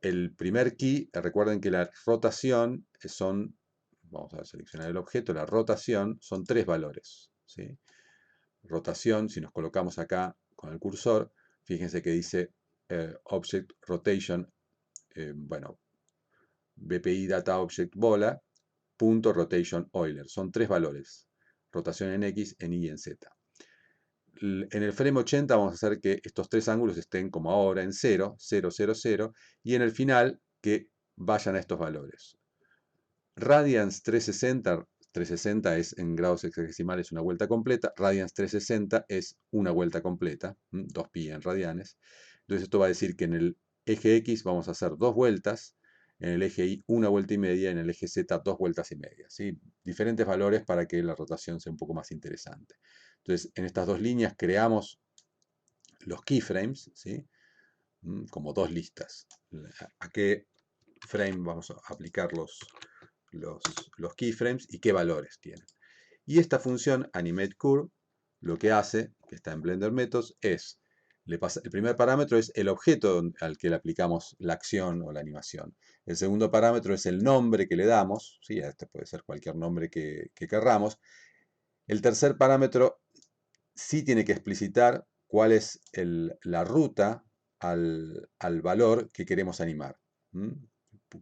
Speaker 1: El primer key, recuerden que la rotación vamos a seleccionar el objeto, la rotación son tres valores. ¿Sí? Rotación, si nos colocamos acá con el cursor, fíjense que dice Object Rotation, bueno, BPI Data Object Bola, punto Rotation Euler. Son tres valores, rotación en X, en Y y en Z. En el frame 80 vamos a hacer que estos tres ángulos estén como ahora en 0, 0, 0, 0, y en el final que vayan a estos valores. Radians 360 360 es en grados hexadesimales una vuelta completa, radians 360 es una vuelta completa, 2pi en radianes. Entonces esto va a decir que en el eje X vamos a hacer 2 vueltas, en el eje Y una vuelta y media, en el eje Z 2 vueltas y media. ¿Sí? Diferentes valores para que la rotación sea un poco más interesante. Entonces en estas dos líneas creamos los keyframes, ¿sí? Como dos listas. ¿A qué frame vamos a aplicar los keyframes y qué valores tienen? Y esta función AnimateCurve lo que hace, que está en Blender Methods, es, el primer parámetro es el objeto al que le aplicamos la acción o la animación. El segundo parámetro es el nombre que le damos, ¿sí? Este puede ser cualquier nombre que querramos. El tercer parámetro sí tiene que explicitar cuál es la ruta al valor que queremos animar.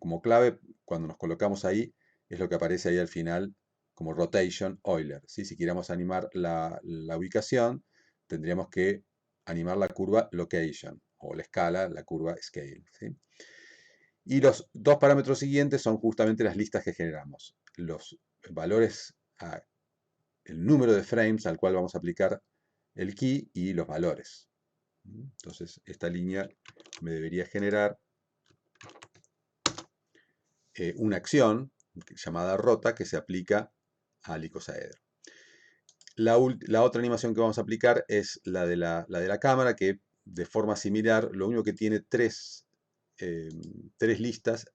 Speaker 1: Como clave, cuando nos colocamos ahí, es lo que aparece ahí al final como rotation Euler. ¿Sí? Si queremos animar la ubicación, tendríamos que animar la curva location, o la escala, la curva scale. ¿Sí? Y los dos parámetros siguientes son justamente las listas que generamos. Los valores, el número de frames al cual vamos a aplicar el key y los valores. Entonces, esta línea me debería generar una acción llamada rota que se aplica al icosaedro. La otra animación que vamos a aplicar es la de la cámara, que de forma similar, lo único que tiene tres listas,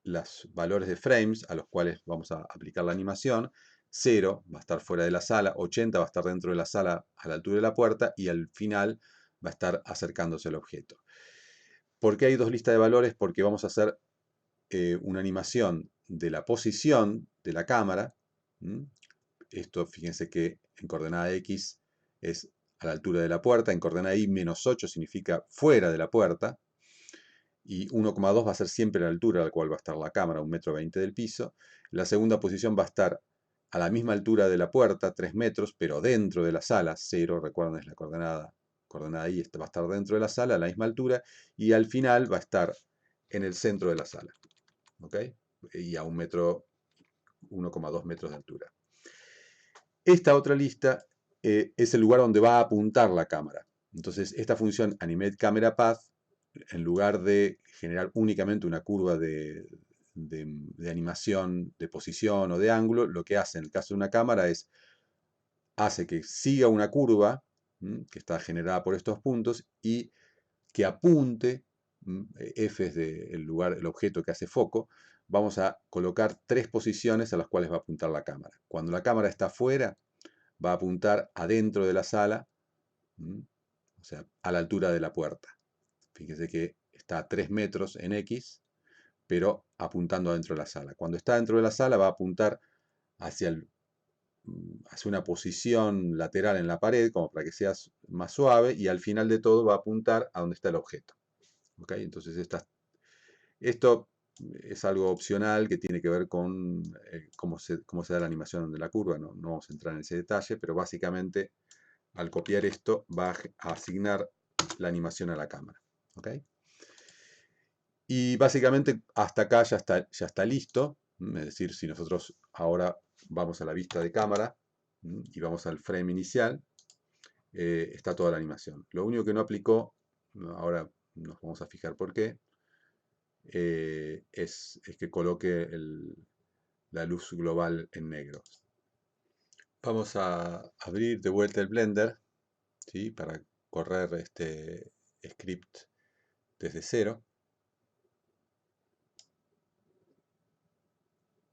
Speaker 1: los valores de frames a los cuales vamos a aplicar la animación. 0 va a estar fuera de la sala, 80 va a estar dentro de la sala a la altura de la puerta y al final va a estar acercándose al objeto. ¿Por qué hay dos listas de valores? Porque vamos a hacer una animación de la posición de la cámara. Esto, fíjense que en coordenada X es a la altura de la puerta, en coordenada Y -8 significa fuera de la puerta, y 1,2 va a ser siempre la altura a la cual va a estar la cámara, 1,20 m del piso. La segunda posición va a estar a la misma altura de la puerta, 3 metros, pero dentro de la sala, 0, recuerden, es la coordenada Y, va a estar dentro de la sala, a la misma altura, y al final va a estar en el centro de la sala, ¿ok? Y a 1,2 metros de altura. Esta otra lista es el lugar donde va a apuntar la cámara. Entonces, esta función AnimateCameraPath, en lugar de generar únicamente una curva de animación, de posición o de ángulo, lo que hace en el caso de una cámara es, hace que siga una curva que está generada por estos puntos y que apunte, F es el lugar, el objeto que hace foco, vamos a colocar 3 posiciones a las cuales va a apuntar la cámara. Cuando la cámara está afuera, va a apuntar adentro de la sala, o sea, a la altura de la puerta. Fíjese que está a 3 metros en X, pero apuntando adentro de la sala. Cuando está dentro de la sala va a apuntar hacia una posición lateral en la pared, como para que sea más suave, y al final de todo va a apuntar a donde está el objeto. ¿Ok? Entonces esto es algo opcional que tiene que ver con cómo se da la animación de la curva. No vamos a entrar en ese detalle, pero básicamente al copiar esto va a asignar la animación a la cámara. ¿Ok? Y básicamente hasta acá ya está listo. Es decir, si nosotros ahora vamos a la vista de cámara y vamos al frame inicial, está toda la animación. Lo único que no aplicó, ahora nos vamos a fijar por qué, es que coloque la luz global en negro. Vamos a abrir de vuelta el Blender, ¿sí? Para correr este script desde cero.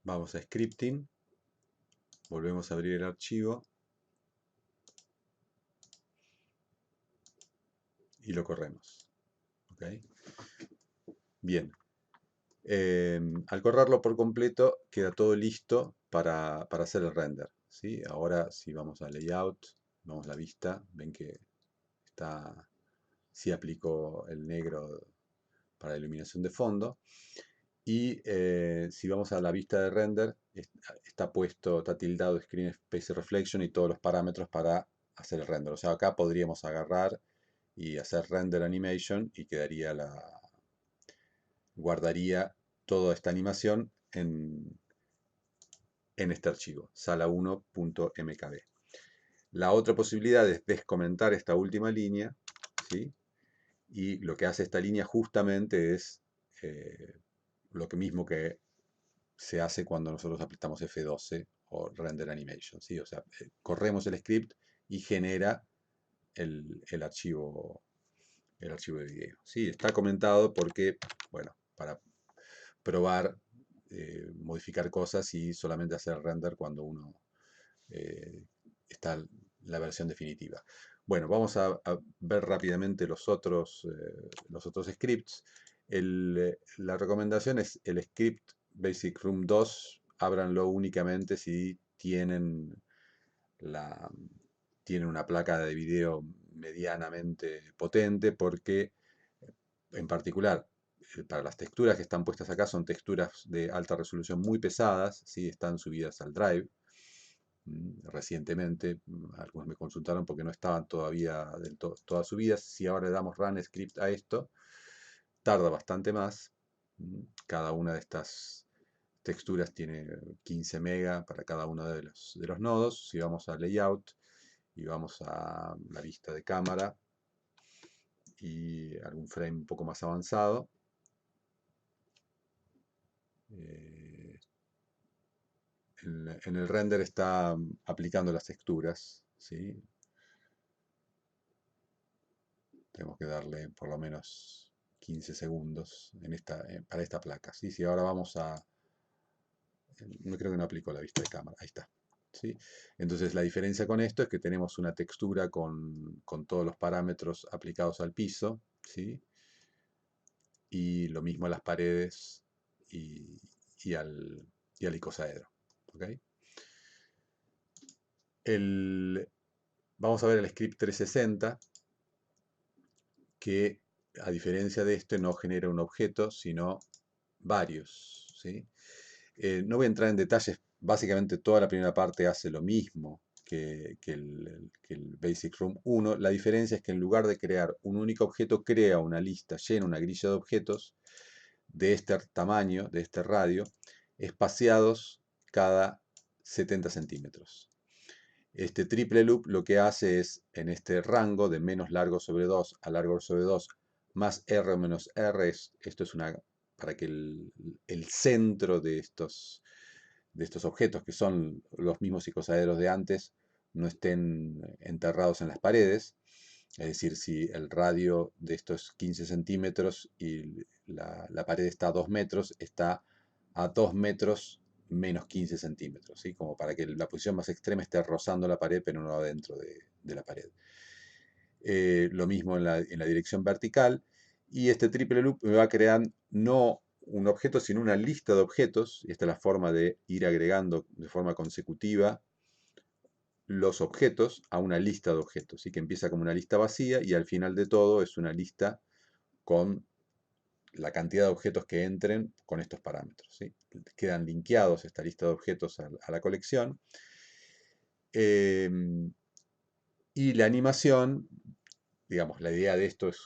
Speaker 1: Vamos a Scripting, volvemos a abrir el archivo y lo corremos. ¿Okay? Bien. Al correrlo por completo, queda todo listo para hacer el render. ¿Sí? Ahora, si vamos a Layout, vamos a la vista, ven que sí aplicó el negro para la iluminación de fondo. Y si vamos a la vista de render, está tildado Screen Space Reflection y todos los parámetros para hacer el render. O sea, acá podríamos agarrar y hacer render animation y guardaría toda esta animación en en este archivo, sala1.mkb. La otra posibilidad es descomentar esta última línea, ¿sí? Y lo que hace esta línea justamente es lo mismo que se hace cuando nosotros apretamos F12 o Render Animation, ¿sí? O sea, corremos el script y genera el archivo de video. Sí, está comentado porque, bueno, para probar, modificar cosas y solamente hacer render cuando uno está la versión definitiva. Bueno, vamos a ver rápidamente los otros scripts. La recomendación es el script Basic Room 2, ábranlo únicamente si tienen una placa de video medianamente potente, porque en particular para las texturas que están puestas acá son texturas de alta resolución muy pesadas, ¿sí? Están subidas al drive recientemente. Algunos me consultaron porque no estaban todavía todas subidas. Si ahora le damos run script a esto, tarda bastante más. Cada una de estas texturas tiene 15 mega para cada uno de los nodos. Si vamos a layout y vamos a la vista de cámara y algún frame un poco más avanzado, en el render está aplicando las texturas, ¿sí? Tenemos que darle por lo menos 15 segundos para esta placa, ¿sí? Si ahora vamos a... No creo que no aplicó la vista de cámara, ahí está. ¿Sí? Entonces la diferencia con esto es que tenemos una textura con todos los parámetros aplicados al piso, ¿sí? Y lo mismo a las paredes y al icosaedro. ¿Okay? Vamos a ver el script 360, que a diferencia de este no genera un objeto, sino varios, ¿sí? No voy a entrar en detalles, básicamente toda la primera parte hace lo mismo que el Basic Room 1. La diferencia es que en lugar de crear un único objeto, crea una lista, llena una grilla de objetos de este tamaño, de este radio, espaciados cada 70 centímetros. Este triple loop lo que hace es, en este rango de menos largo sobre 2 a largo sobre 2, más R menos R, esto es para que el centro de estos objetos, que son los mismos icosaedros de antes, no estén enterrados en las paredes. Es decir, si el radio de estos 15 centímetros y la pared está a 2 metros, está a 2 metros menos 15 centímetros, ¿sí? Como para que la posición más extrema esté rozando la pared, pero no adentro de la pared. Lo mismo en la dirección vertical. Y este triple loop me va a crear no un objeto, sino una lista de objetos. Y esta es la forma de ir agregando de forma consecutiva los objetos a una lista de objetos, ¿sí? Que empieza como una lista vacía y al final de todo es una lista con la cantidad de objetos que entren con estos parámetros, ¿sí? Quedan linkeados esta lista de objetos a la colección. Y la animación, digamos, la idea de esto es,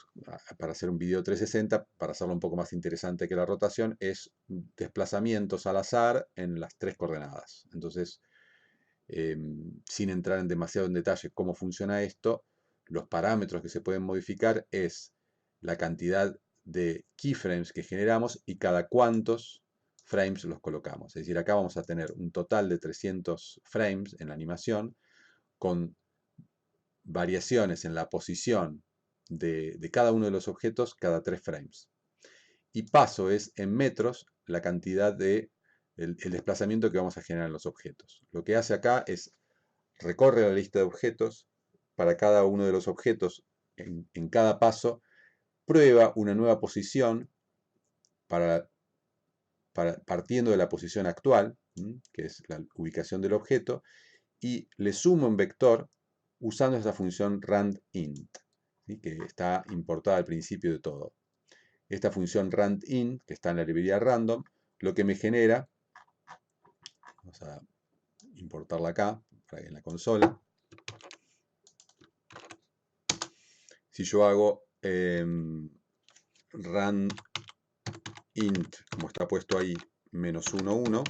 Speaker 1: para hacer un video 360, para hacerlo un poco más interesante que la rotación, es desplazamientos al azar en las 3 coordenadas. Entonces, sin entrar demasiado en detalle cómo funciona esto, los parámetros que se pueden modificar es la cantidad de keyframes que generamos y cada cuántos frames los colocamos. Es decir, acá vamos a tener un total de 300 frames en la animación, con variaciones en la posición de cada uno de los objetos cada 3 frames. Y paso es en metros la cantidad de el desplazamiento que vamos a generar en los objetos. Lo que hace acá es recorre la lista de objetos, para cada uno de los objetos en cada paso, prueba una nueva posición partiendo de la posición actual, que es la ubicación del objeto, y le suma un vector usando esta función randint, ¿sí? Que está importada al principio de todo. Esta función randint, que está en la librería random, lo que me genera, vamos a importarla acá, en la consola. Si yo hago randint, como está puesto ahí, -1, 1,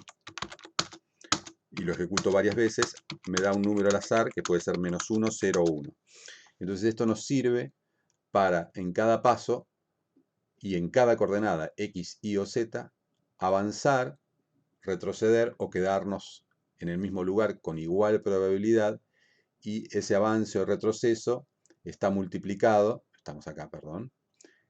Speaker 1: y lo ejecuto varias veces, me da un número al azar que puede ser -1, 0 o 1. Entonces esto nos sirve para en cada paso y en cada coordenada X, Y o Z avanzar, retroceder o quedarnos en el mismo lugar con igual probabilidad, y ese avance o retroceso está multiplicado, estamos acá, perdón,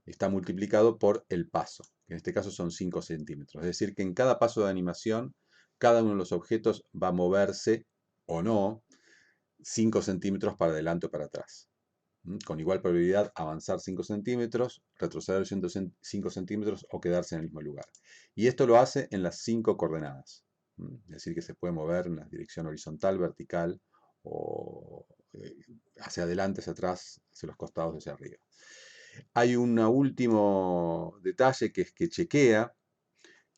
Speaker 1: está multiplicado por el paso, que en este caso son 5 centímetros. Es decir, que en cada paso de animación, cada uno de los objetos va a moverse o no 5 centímetros para adelante o para atrás. Con igual probabilidad avanzar 5 centímetros, retroceder 5 centímetros o quedarse en el mismo lugar. Y esto lo hace en las 5 coordenadas. Es decir, que se puede mover en la dirección horizontal, vertical o hacia adelante, hacia atrás, hacia los costados, hacia arriba. Hay un último detalle que es que chequea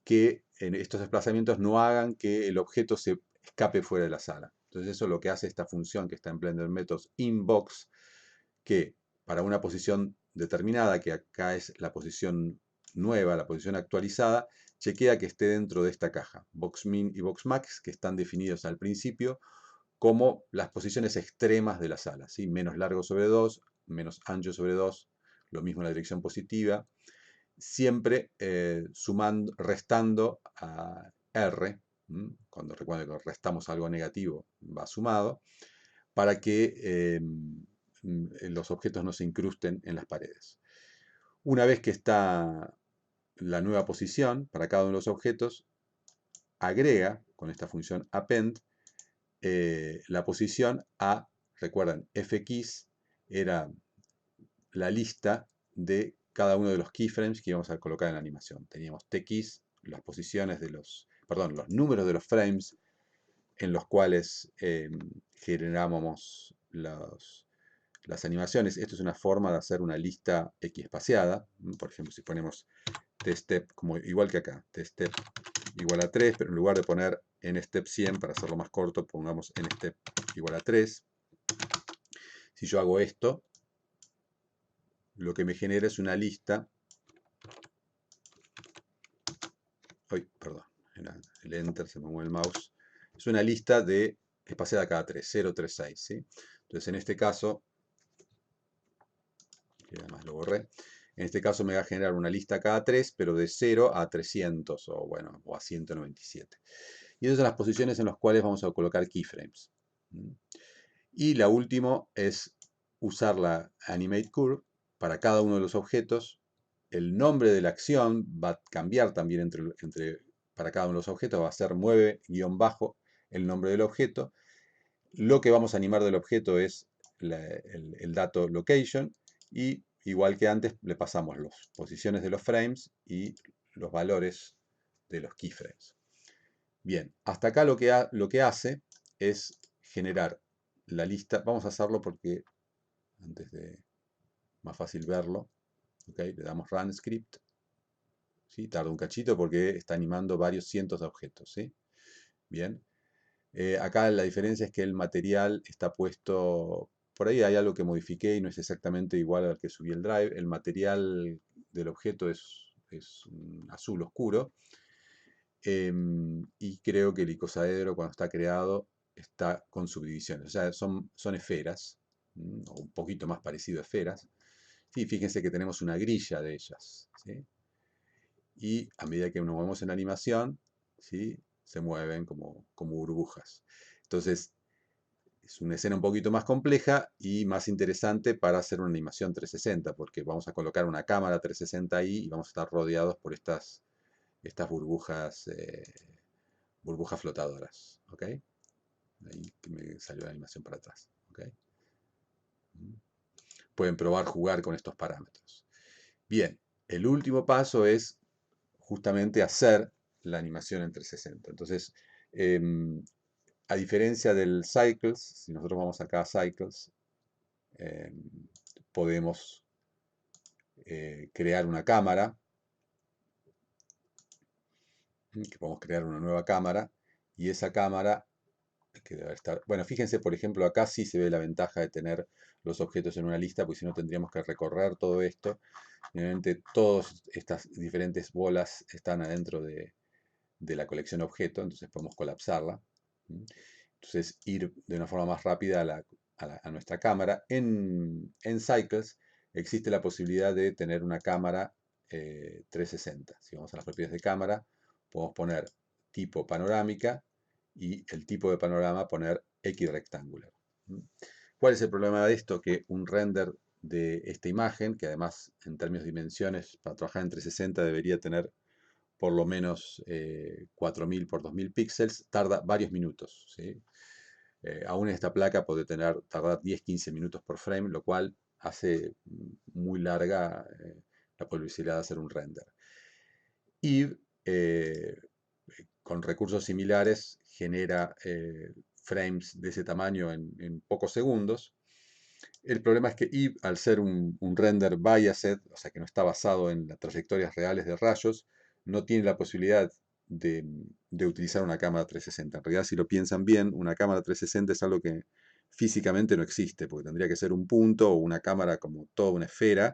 Speaker 1: que en estos desplazamientos no hagan que el objeto se escape fuera de la sala. Entonces eso es lo que hace esta función que está en Blender Methods inbox, que para una posición determinada, que acá es la posición nueva, la posición actualizada, chequea que esté dentro de esta caja, boxmin y boxmax, que están definidos al principio como las posiciones extremas de la sala, ¿sí? Menos largo sobre 2, menos ancho sobre 2, lo mismo en la dirección positiva, siempre sumando, restando a R, cuando recuerden que restamos algo negativo, va sumado, para que los objetos no se incrusten en las paredes. Una vez que está la nueva posición para cada uno de los objetos, agrega con esta función append la posición a, recuerdan, fx era la lista de cada uno de los keyframes que íbamos a colocar en la animación. Teníamos tkeys, las posiciones de los, perdón, los números de los frames en los cuales generábamos las animaciones. Esto es una forma de hacer una lista x-espaciada. Por ejemplo, si ponemos tstep, como igual que acá, tstep igual a 3, pero en lugar de poner nstep 100, para hacerlo más corto, pongamos nstep igual a 3. Si yo hago esto, lo que me genera es una lista. Ay, perdón, el enter, se me mueve el mouse. Es una lista de espaciada cada 3, 0, 3, 6, ¿sí? Entonces en este caso, que además lo borré, en este caso me va a generar una lista cada 3, pero de 0 a 300 o, bueno, o a 197. Y esas son las posiciones en las cuales vamos a colocar keyframes. Y la última es usar la Animate Curve para cada uno de los objetos. El nombre de la acción va a cambiar también para cada uno de los objetos, va a ser mueve guión bajo el nombre del objeto. Lo que vamos a animar del objeto es el dato location, y igual que antes le pasamos las posiciones de los frames y los valores de los keyframes. Bien, hasta acá lo que hace es generar la lista. Vamos a hacerlo porque antes de más fácil verlo, ¿okay? Le damos Run Script, ¿sí? Tarda un cachito porque está animando varios cientos de objetos, ¿sí? Bien, acá la diferencia es que el material está puesto, por ahí hay algo que modifiqué y no es exactamente igual al que subí el drive. El material del objeto es un azul oscuro, y creo que el icosaedro cuando está creado está con subdivisiones, o sea, son esferas, o un poquito más parecido a esferas. Sí, fíjense que tenemos una grilla de ellas, ¿sí? Y a medida que nos movemos en la animación, ¿sí? Se mueven como burbujas. Entonces, es una escena un poquito más compleja y más interesante para hacer una animación 360, porque vamos a colocar una cámara 360 ahí y vamos a estar rodeados por estas burbujas, burbujas flotadoras. ¿Ok? Ahí que me salió la animación para atrás. ¿Ok? Pueden probar jugar con estos parámetros. Bien, el último paso es justamente hacer la animación en 360. Entonces, a diferencia del Cycles, si nosotros vamos acá a Cycles, podemos crear una cámara, que podemos crear una nueva cámara, y esa cámara que debe estar, bueno, fíjense, por ejemplo, acá sí se ve la ventaja de tener los objetos en una lista, porque si no tendríamos que recorrer todo esto. Obviamente todas estas diferentes bolas están adentro de la colección objeto, entonces podemos colapsarla. ¿Mm? Entonces, ir de una forma más rápida a nuestra cámara. En Cycles existe la posibilidad de tener una cámara 360. Si vamos a las propiedades de cámara, podemos poner tipo panorámica y el tipo de panorama poner X rectangular. ¿Mm? ¿Cuál es el problema de esto? Que un render de esta imagen, que además en términos de dimensiones, para trabajar en 360 debería tener por lo menos 4000 por 2000 píxeles, tarda varios minutos, ¿sí? Aún esta placa puede tardar 10-15 minutos por frame, lo cual hace muy larga la posibilidad de hacer un render. Y con recursos similares genera frames de ese tamaño en pocos segundos. El problema es que Eve, al ser un render biased, o sea que no está basado en las trayectorias reales de rayos, no tiene la posibilidad de utilizar una cámara 360. En realidad, si lo piensan bien, una cámara 360 es algo que físicamente no existe, porque tendría que ser un punto o una cámara como toda una esfera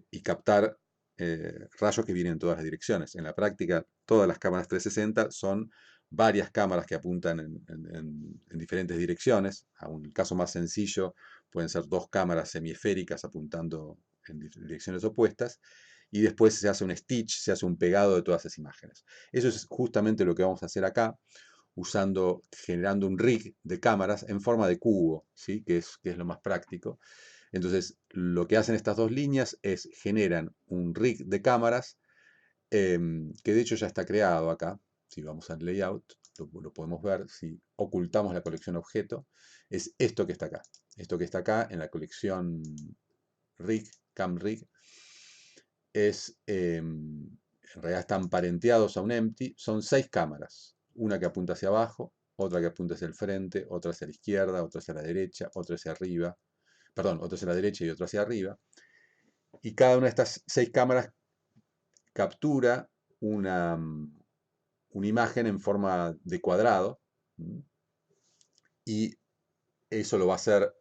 Speaker 1: y captar rayos que vienen en todas las direcciones. En la práctica, todas las cámaras 360 son varias cámaras que apuntan en diferentes direcciones. A un caso más sencillo, pueden ser dos cámaras semiesféricas apuntando en direcciones opuestas, y después se hace un stitch, se hace un pegado de todas esas imágenes. Eso es justamente lo que vamos a hacer acá, generando un rig de cámaras en forma de cubo, ¿sí? que es lo más práctico. Entonces, lo que hacen estas dos líneas es generan un rig de cámaras, que de hecho ya está creado acá. Si vamos al layout, lo podemos ver. Si ocultamos la colección objeto, es esto que está acá. Esto que está acá en la colección rig, cam rig, en realidad están parenteados a un empty. Son 6 cámaras. Una que apunta hacia abajo, otra que apunta hacia el frente, otra hacia la izquierda, otra hacia la derecha, otra hacia arriba. Perdón, otra hacia la derecha y otra hacia arriba. Y cada una de estas 6 cámaras captura una, una imagen en forma de cuadrado, y eso lo va a hacer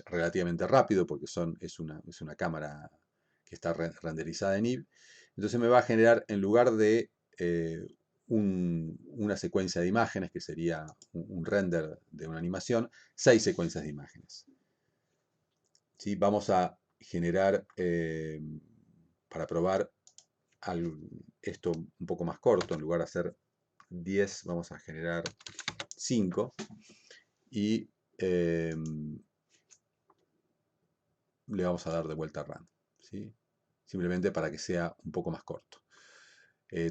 Speaker 1: relativamente rápido porque es una cámara que está renderizada en Eve. Entonces me va a generar, en lugar de una secuencia de imágenes, que sería un render de una animación, 6 secuencias de imágenes. ¿Sí? Vamos a generar, para probar esto un poco más corto, en lugar de hacer 10, vamos a generar 5, y le vamos a dar de vuelta a run, ¿sí? Simplemente para que sea un poco más corto.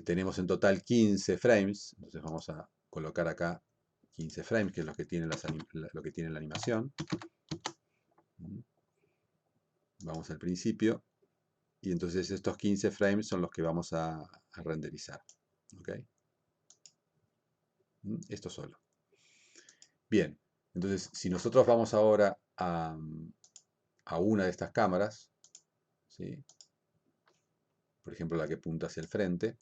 Speaker 1: Tenemos en total 15 frames, entonces vamos a colocar acá 15 frames, que es lo que tiene, lo que tiene la animación. Vamos al principio, y entonces estos 15 frames son los que vamos a renderizar. ¿Okay? Esto solo. Bien, entonces si nosotros vamos ahora a una de estas cámaras, ¿sí? Por ejemplo la que apunta hacia el frente,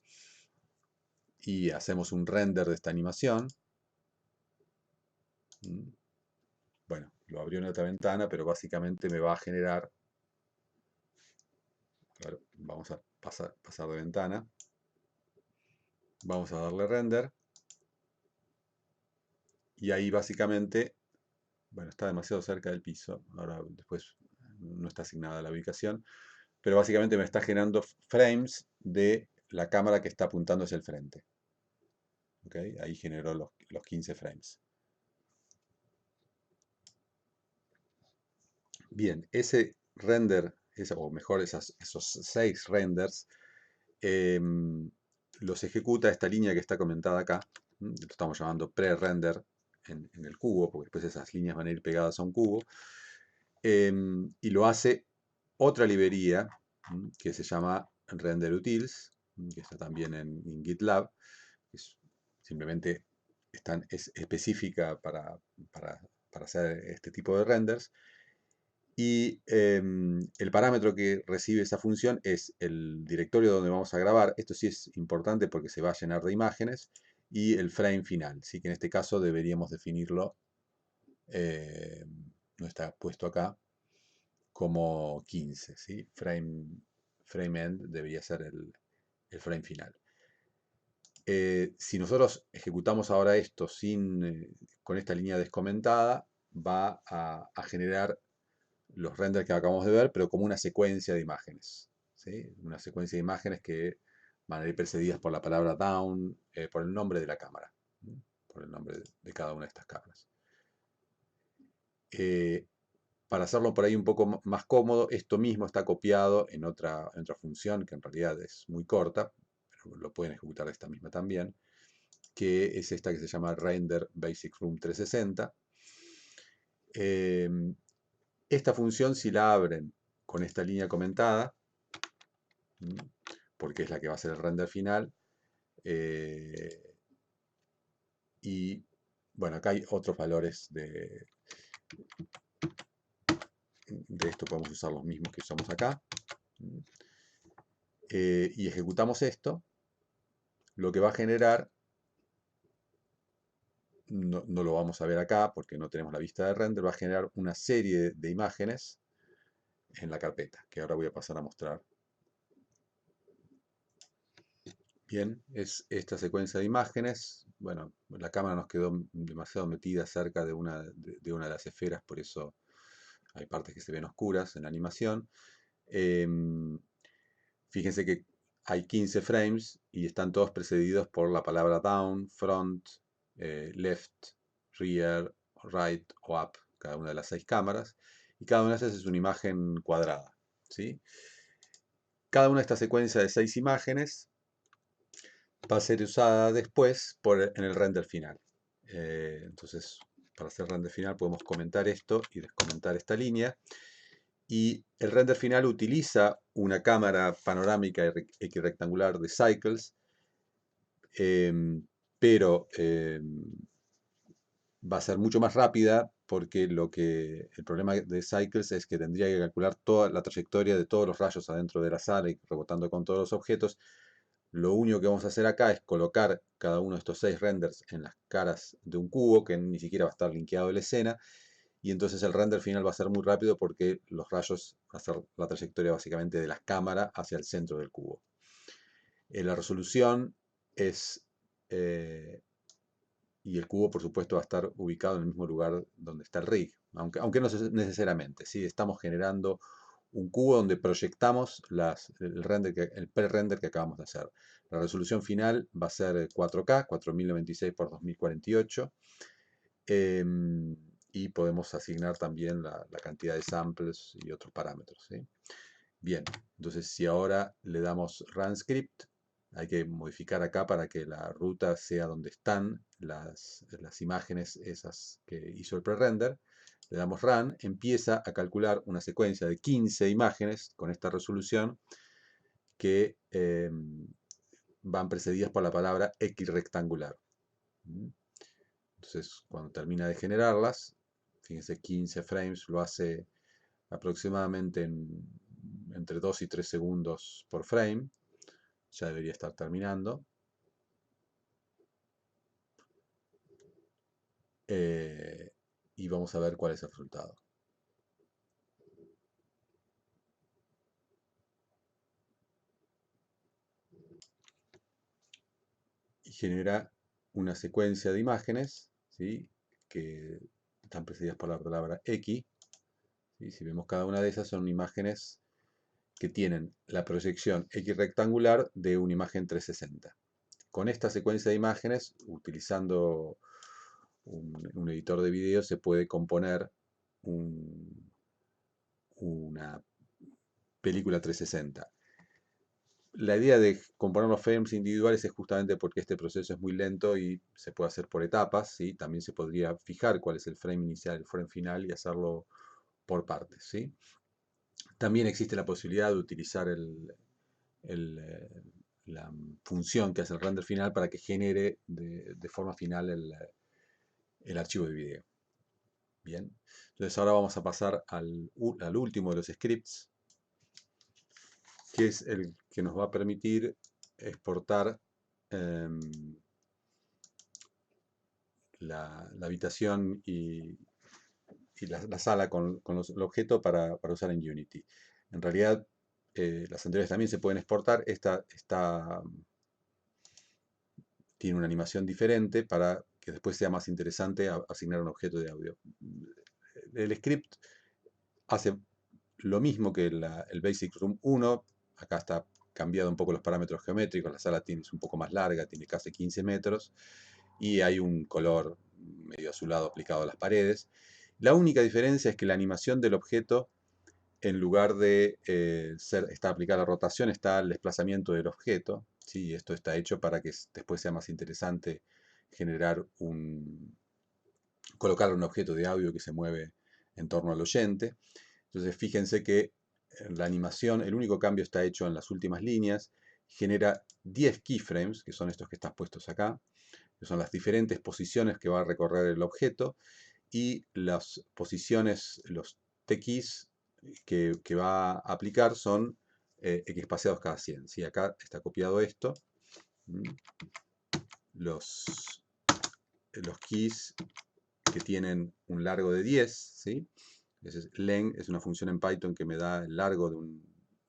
Speaker 1: y hacemos un render de esta animación, bueno, lo abrió en otra ventana, pero básicamente me va a generar, claro, vamos a pasar de ventana, vamos a darle render, y ahí básicamente, bueno, está demasiado cerca del piso, ahora después no está asignada la ubicación, pero básicamente me está generando frames de la cámara que está apuntando hacia el frente. ¿Okay? Ahí generó los 15 frames. Bien, ese render, o mejor esos 6 renders, los ejecuta esta línea que está comentada acá. Lo estamos llamando pre-render en el cubo, porque después esas líneas van a ir pegadas a un cubo. Y lo hace otra librería que se llama renderutils, que está también en GitLab, que simplemente es específica para hacer este tipo de renders. Y el parámetro que recibe esa función es el directorio donde vamos a grabar. Esto sí es importante porque se va a llenar de imágenes. Y el frame final, ¿sí? Que en este caso deberíamos definirlo, no está puesto acá, como 15. ¿Sí? Frame end debería ser el frame final. Si nosotros ejecutamos ahora esto con esta línea descomentada, va a generar los renders que acabamos de ver, pero como una secuencia de imágenes, ¿sí? Una secuencia de imágenes que van a ir precedidas por la palabra down, por el nombre de la cámara, ¿sí? Por el nombre de cada una de estas cámaras. Para hacerlo por ahí un poco más cómodo, esto mismo está copiado en otra función que en realidad es muy corta, pero lo pueden ejecutar de esta misma también, que es esta que se llama Render Basic Room 360. Esta función, si la abren con esta línea comentada, porque es la que va a ser el render final, y bueno, acá hay otros valores de esto, podemos usar los mismos que usamos acá, y ejecutamos esto, lo que va a generar, no lo vamos a ver acá porque no tenemos la vista de render, va a generar una serie de imágenes en la carpeta, que ahora voy a pasar a mostrar. Bien, es esta secuencia de imágenes. Bueno, la cámara nos quedó demasiado metida cerca de una de las esferas, por eso hay partes que se ven oscuras en la animación. Fíjense que hay 15 frames y están todos precedidos por la palabra down, front, left, rear, right o up, cada una de las 6 cámaras. Y cada una de esas es una imagen cuadrada, ¿sí? Cada una de estas secuencias de 6 imágenes va a ser usada después en el render final. Entonces, para hacer render final podemos comentar esto y descomentar esta línea. Y el render final utiliza una cámara panorámica equirrectangular de Cycles, pero va a ser mucho más rápida porque el problema de Cycles es que tendría que calcular toda la trayectoria de todos los rayos adentro de la sala y rebotando con todos los objetos. Lo único que vamos a hacer acá es colocar cada uno de estos 6 renders en las caras de un cubo que ni siquiera va a estar linkeado de la escena, y entonces el render final va a ser muy rápido porque los rayos van a ser la trayectoria básicamente de la cámara hacia el centro del cubo. La resolución es, y el cubo por supuesto va a estar ubicado en el mismo lugar donde está el rig, aunque no necesariamente, ¿sí? Estamos generando un cubo donde proyectamos el pre-render que acabamos de hacer. La resolución final va a ser 4K, 4096 por 2048, y podemos asignar también la cantidad de samples y otros parámetros, ¿sí? Bien, entonces si ahora le damos Run Script, hay que modificar acá para que la ruta sea donde están las imágenes esas que hizo el pre-render. Le damos Run, empieza a calcular una secuencia de 15 imágenes con esta resolución que van precedidas por la palabra equirrectangular. Entonces, cuando termina de generarlas, fíjense, 15 frames lo hace aproximadamente entre 2 y 3 segundos por frame. Ya debería estar terminando. Y vamos a ver cuál es el resultado. Y genera una secuencia de imágenes, ¿sí? Que están precedidas por la palabra X. ¿Sí? Si vemos cada una de esas, son imágenes que tienen la proyección X rectangular de una imagen 360. Con esta secuencia de imágenes, utilizando un editor de video, se puede componer una película 360. La idea de componer los frames individuales es justamente porque este proceso es muy lento y se puede hacer por etapas, ¿sí? También se podría fijar cuál es el frame inicial, el frame final y hacerlo por partes, ¿sí? También existe la posibilidad de utilizar la función que hace el render final para que genere de forma final el archivo de video. Bien, entonces ahora vamos a pasar al último de los scripts, que es el que nos va a permitir exportar la habitación y la sala con el objeto para usar en Unity. En realidad, las anteriores también se pueden exportar. Esta está tiene una animación diferente para que después sea más interesante asignar un objeto de audio. El script hace lo mismo que el Basic Room 1, acá está cambiado un poco los parámetros geométricos, la sala es un poco más larga, tiene casi 15 metros, y hay un color medio azulado aplicado a las paredes. La única diferencia es que la animación del objeto, en lugar de está aplicada la rotación, está el desplazamiento del objeto. ¿Sí? Esto está hecho para que después sea más interesante generar colocar un objeto de audio que se mueve en torno al oyente. Entonces fíjense que en la animación el único cambio está hecho en las últimas líneas, genera 10 keyframes, que son estos que están puestos acá, que son las diferentes posiciones que va a recorrer el objeto, y las posiciones, los T-keys que va a aplicar son X espaciados cada 100. ¿Sí? Acá está copiado esto. Los keys que tienen un largo de 10, ¿sí? Len es una función en Python que me da el largo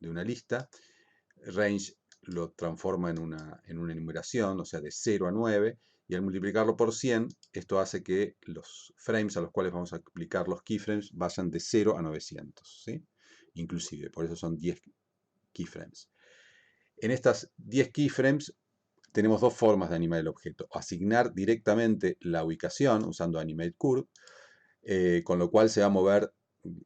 Speaker 1: de una lista. Range lo transforma en una enumeración, o sea, de 0 a 9, y al multiplicarlo por 100, esto hace que los frames a los cuales vamos a aplicar los keyframes vayan de 0 a 900, ¿sí? Inclusive, por eso son 10 keyframes. En estas 10 keyframes tenemos dos formas de animar el objeto. Asignar directamente la ubicación usando Animate Curve, con lo cual se va a mover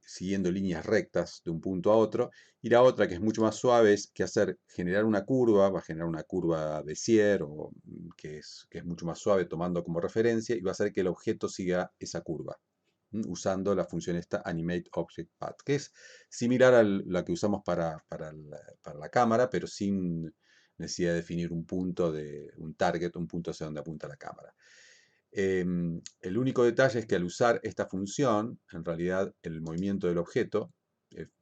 Speaker 1: siguiendo líneas rectas de un punto a otro, y la otra, que es mucho más suave, es que generar una curva, va a generar una curva Bézier, que es mucho más suave tomando como referencia, y va a hacer que el objeto siga esa curva, usando la función esta Animate Object Path, que es similar a la que usamos para la cámara, pero sin necesidad de definir un punto, un target, un punto hacia donde apunta la cámara. El único detalle es que al usar esta función, en realidad el movimiento del objeto,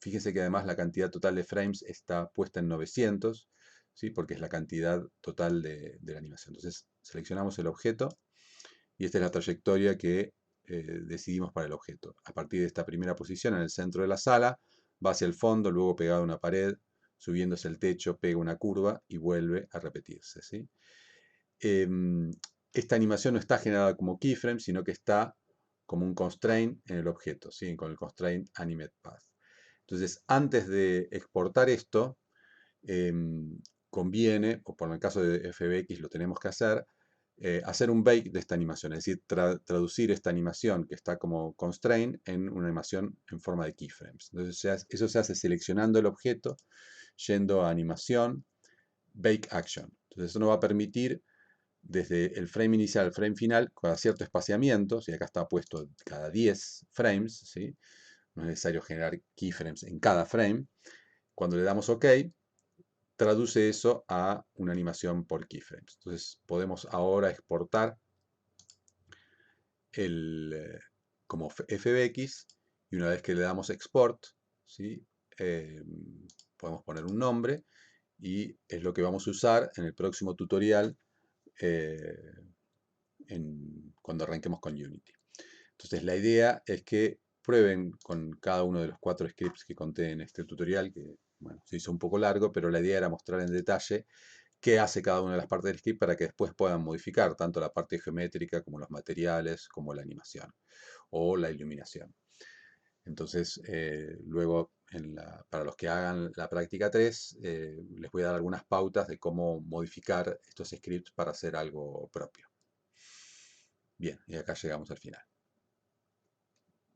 Speaker 1: fíjense que además la cantidad total de frames está puesta en 900, ¿sí? Porque es la cantidad total de la animación. Entonces seleccionamos el objeto y esta es la trayectoria que decidimos para el objeto. A partir de esta primera posición en el centro de la sala, va hacia el fondo, luego pegado a una pared, subiéndose el techo, pega una curva y vuelve a repetirse, ¿sí? Esta animación no está generada como keyframe, sino que está como un constraint en el objeto, ¿sí? Con el constraint AnimatePath. Entonces, antes de exportar esto, conviene, o por el caso de FBX lo tenemos que hacer un bake de esta animación, es decir, traducir esta animación que está como constraint en una animación en forma de keyframes. Entonces, eso se hace seleccionando el objeto, yendo a animación, bake action. Entonces, eso nos va a permitir desde el frame inicial al frame final, con cierto espaciamiento, ¿sí? Acá está puesto cada 10 frames, ¿sí? No es necesario generar keyframes en cada frame. Cuando le damos OK, traduce eso a una animación por keyframes. Entonces podemos ahora exportar como FBX, y una vez que le damos export, ¿sí? Podemos poner un nombre, y es lo que vamos a usar en el próximo tutorial cuando arranquemos con Unity. Entonces la idea es que prueben con cada uno de los 4 scripts que conté en este tutorial, que bueno, se hizo un poco largo, pero la idea era mostrar en detalle qué hace cada una de las partes del script para que después puedan modificar tanto la parte geométrica como los materiales, como la animación o la iluminación. Entonces, luego, para los que hagan la práctica 3, les voy a dar algunas pautas de cómo modificar estos scripts para hacer algo propio. Bien, y acá llegamos al final.